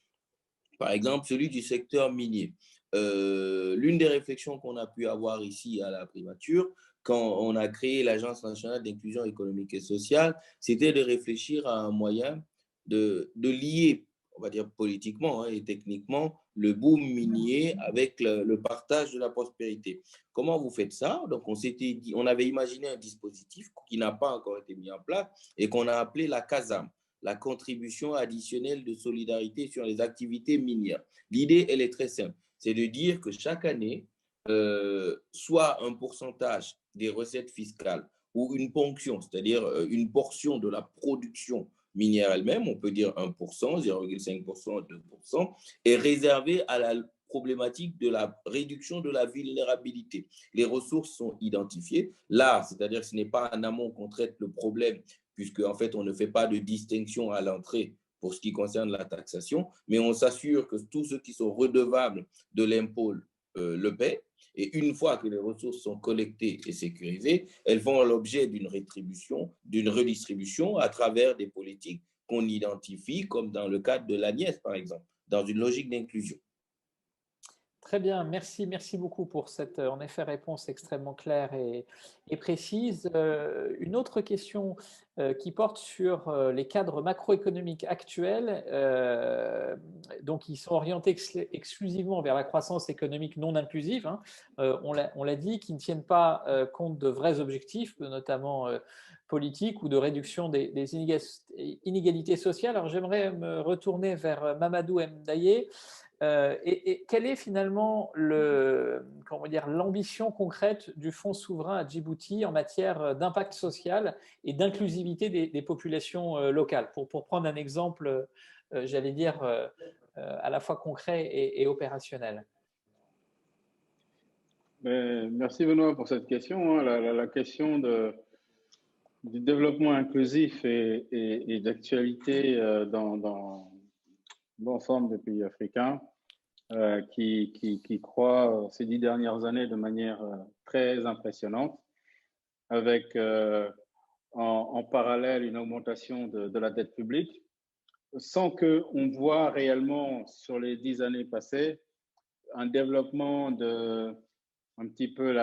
[SPEAKER 4] Par exemple, celui du secteur minier. L'une des réflexions qu'on a pu avoir ici à la primature, quand on a créé l'Agence nationale d'inclusion économique et sociale, c'était de réfléchir à un moyen de lier, on va dire politiquement et techniquement, le boom minier avec le partage de la prospérité. Comment vous faites ça? Donc, on avait imaginé un dispositif qui n'a pas encore été mis en place et qu'on a appelé la CASAM, la contribution additionnelle de solidarité sur les activités minières. L'idée, elle est très simple, c'est de dire que chaque année, soit un pourcentage des recettes fiscales ou une ponction, c'est-à-dire une portion de la production minière elle-même, on peut dire 1%, 0,5%, 2%, est réservée à la problématique de la réduction de la vulnérabilité. Les ressources sont identifiées. Là, c'est-à-dire que ce n'est pas en amont qu'on traite le problème, puisque en fait, on ne fait pas de distinction à l'entrée pour ce qui concerne la taxation, mais on s'assure que tous ceux qui sont redevables de l'impôt le paient. Et une fois que les ressources sont collectées et sécurisées, elles font l'objet d'une redistribution à travers des politiques qu'on identifie, comme dans le cadre de l'ANIES, par exemple, dans une logique d'inclusion.
[SPEAKER 2] Très bien, merci beaucoup pour cette, en effet, réponse extrêmement claire et précise. Une autre question qui porte sur les cadres macroéconomiques actuels, donc ils sont orientés exclusivement vers la croissance économique non inclusive, hein, on l'a dit, qui ne tiennent pas compte de vrais objectifs, notamment politiques ou de réduction des inégalités sociales. Alors j'aimerais me retourner vers Mamadou Mdaye. Et quelle est finalement l'ambition concrète du Fonds souverain à Djibouti en matière d'impact social et d'inclusivité des populations locales? Pour prendre un exemple, j'allais dire, à la fois concret et opérationnel.
[SPEAKER 5] Merci Benoît pour cette question. La question du développement inclusif et d'actualité dans l'ensemble des pays africains qui croît ces 10 dernières années de manière très impressionnante, avec en parallèle une augmentation de la dette publique, sans qu'on voit réellement sur les 10 années passées un développement un petit peu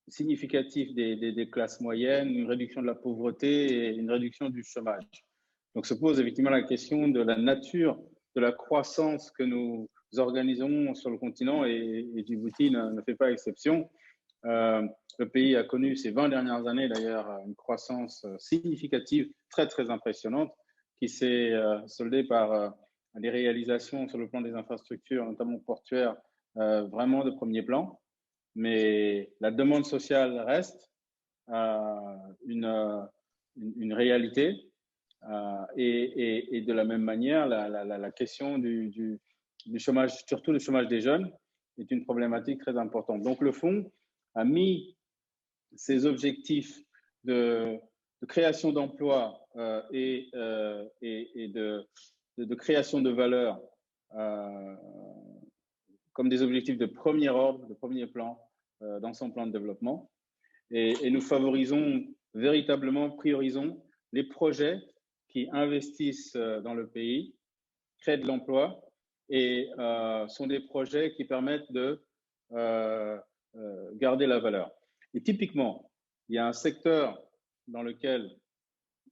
[SPEAKER 5] significatif des classes moyennes, une réduction de la pauvreté et une réduction du chômage. Donc se pose effectivement la question de la nature de la croissance que nous organisons sur le continent et Djibouti ne fait pas exception. Le pays a connu ces 20 dernières années d'ailleurs une croissance significative, très impressionnante, qui s'est soldée par des réalisations sur le plan des infrastructures, notamment portuaires, vraiment de premier plan. Mais la demande sociale reste une réalité. Et de la même manière, la question du chômage, surtout le chômage des jeunes, est une problématique très importante. Donc le Fonds a mis ses objectifs de création d'emplois et de création de valeur comme des objectifs de premier ordre, de premier plan dans son plan de développement. Et nous favorisons véritablement priorisons les projets qui investissent dans le pays, créent de l'emploi et sont des projets qui permettent de garder la valeur. Et typiquement, il y a un secteur dans lequel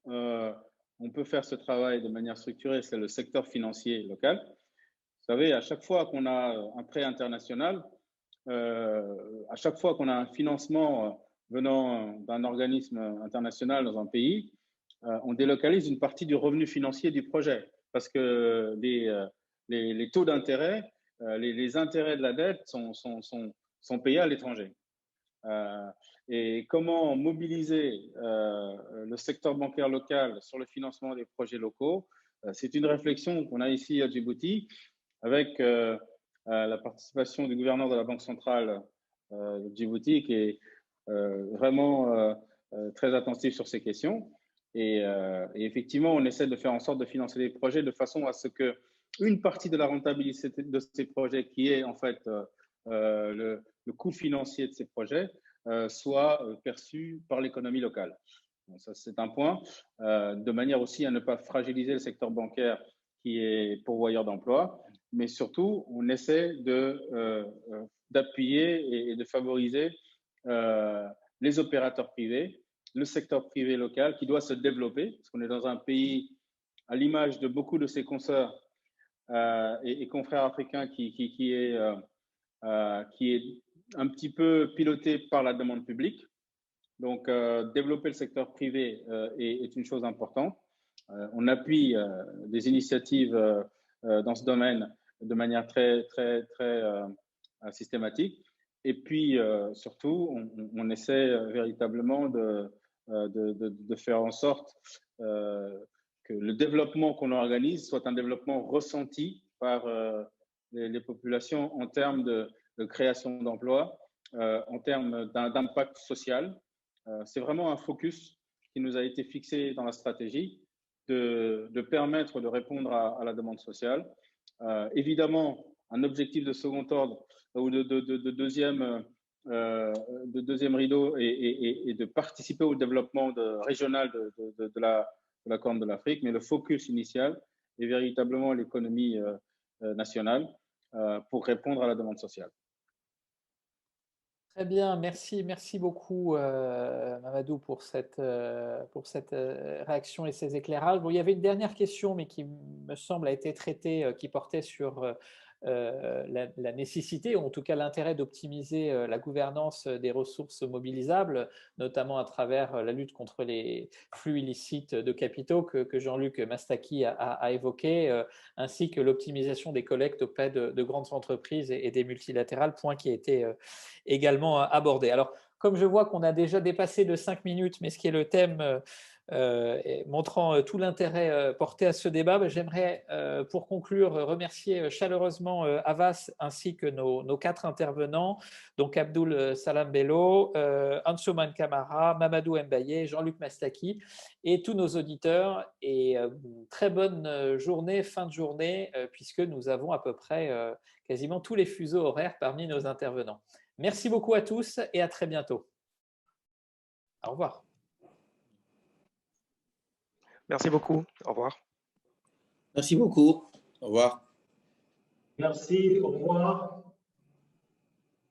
[SPEAKER 5] on peut faire ce travail de manière structurée, c'est le secteur financier local. Vous savez, à chaque fois qu'on a un prêt international, à chaque fois qu'on a un financement venant d'un organisme international dans un pays, on délocalise une partie du revenu financier du projet parce que les taux d'intérêt, les intérêts de la dette sont payés à l'étranger. Et comment mobiliser le secteur bancaire local sur le financement des projets locaux, c'est une réflexion qu'on a ici à Djibouti avec la participation du gouverneur de la Banque centrale de Djibouti qui est vraiment très attentif sur ces questions. Et effectivement, on essaie de faire en sorte de financer les projets de façon à ce que une partie de la rentabilité de ces projets, qui est en fait le coût financier de ces projets, soit perçu par l'économie locale. Donc ça, c'est un point, de manière aussi à ne pas fragiliser le secteur bancaire qui est pourvoyeur d'emplois, mais surtout, on essaie d'appuyer et de favoriser les opérateurs privés, le secteur privé local qui doit se développer, parce qu'on est dans un pays, à l'image de beaucoup de ses consoeurs et confrères africains, qui est un petit peu piloté par la demande publique. Donc, développer le secteur privé est une chose importante. On appuie des initiatives dans ce domaine de manière très systématique. Et puis, surtout, on essaie véritablement de faire en sorte que le développement qu'on organise soit un développement ressenti par les populations en termes de création d'emplois, en termes d'impact social. C'est vraiment un focus qui nous a été fixé dans la stratégie de permettre de répondre à la demande sociale. Évidemment, un objectif de second ordre ou de deuxième rideau et de participer au développement régional de la Corne de l'Afrique, mais le focus initial est véritablement l'économie nationale pour répondre à la demande sociale.
[SPEAKER 2] Très bien, merci beaucoup Mamadou pour cette réaction et ces éclairages. Bon, il y avait une dernière question, mais qui me semble a été traitée, qui portait sur la nécessité, ou en tout cas l'intérêt d'optimiser la gouvernance des ressources mobilisables, notamment à travers la lutte contre les flux illicites de capitaux que Jean-Luc Mastaki a évoqué, ainsi que l'optimisation des collectes auprès de grandes entreprises et des multilatérales, point qui a été également abordé. Alors, comme je vois qu'on a déjà dépassé de 5 minutes, mais ce qui est le thème montrant tout l'intérêt porté à ce débat, j'aimerais, pour conclure, remercier chaleureusement Havas ainsi que nos 4 intervenants, donc Abdul Salam Bello, Ansouman Kamara, Mamadou Mbaye, Jean-Luc Mastaki et tous nos auditeurs. Et très bonne journée, fin de journée, puisque nous avons à peu près quasiment tous les fuseaux horaires parmi nos intervenants. Merci beaucoup à tous et à très bientôt. Au revoir.
[SPEAKER 3] Merci beaucoup. Au revoir.
[SPEAKER 4] Merci beaucoup. Au revoir.
[SPEAKER 6] Merci. Au revoir.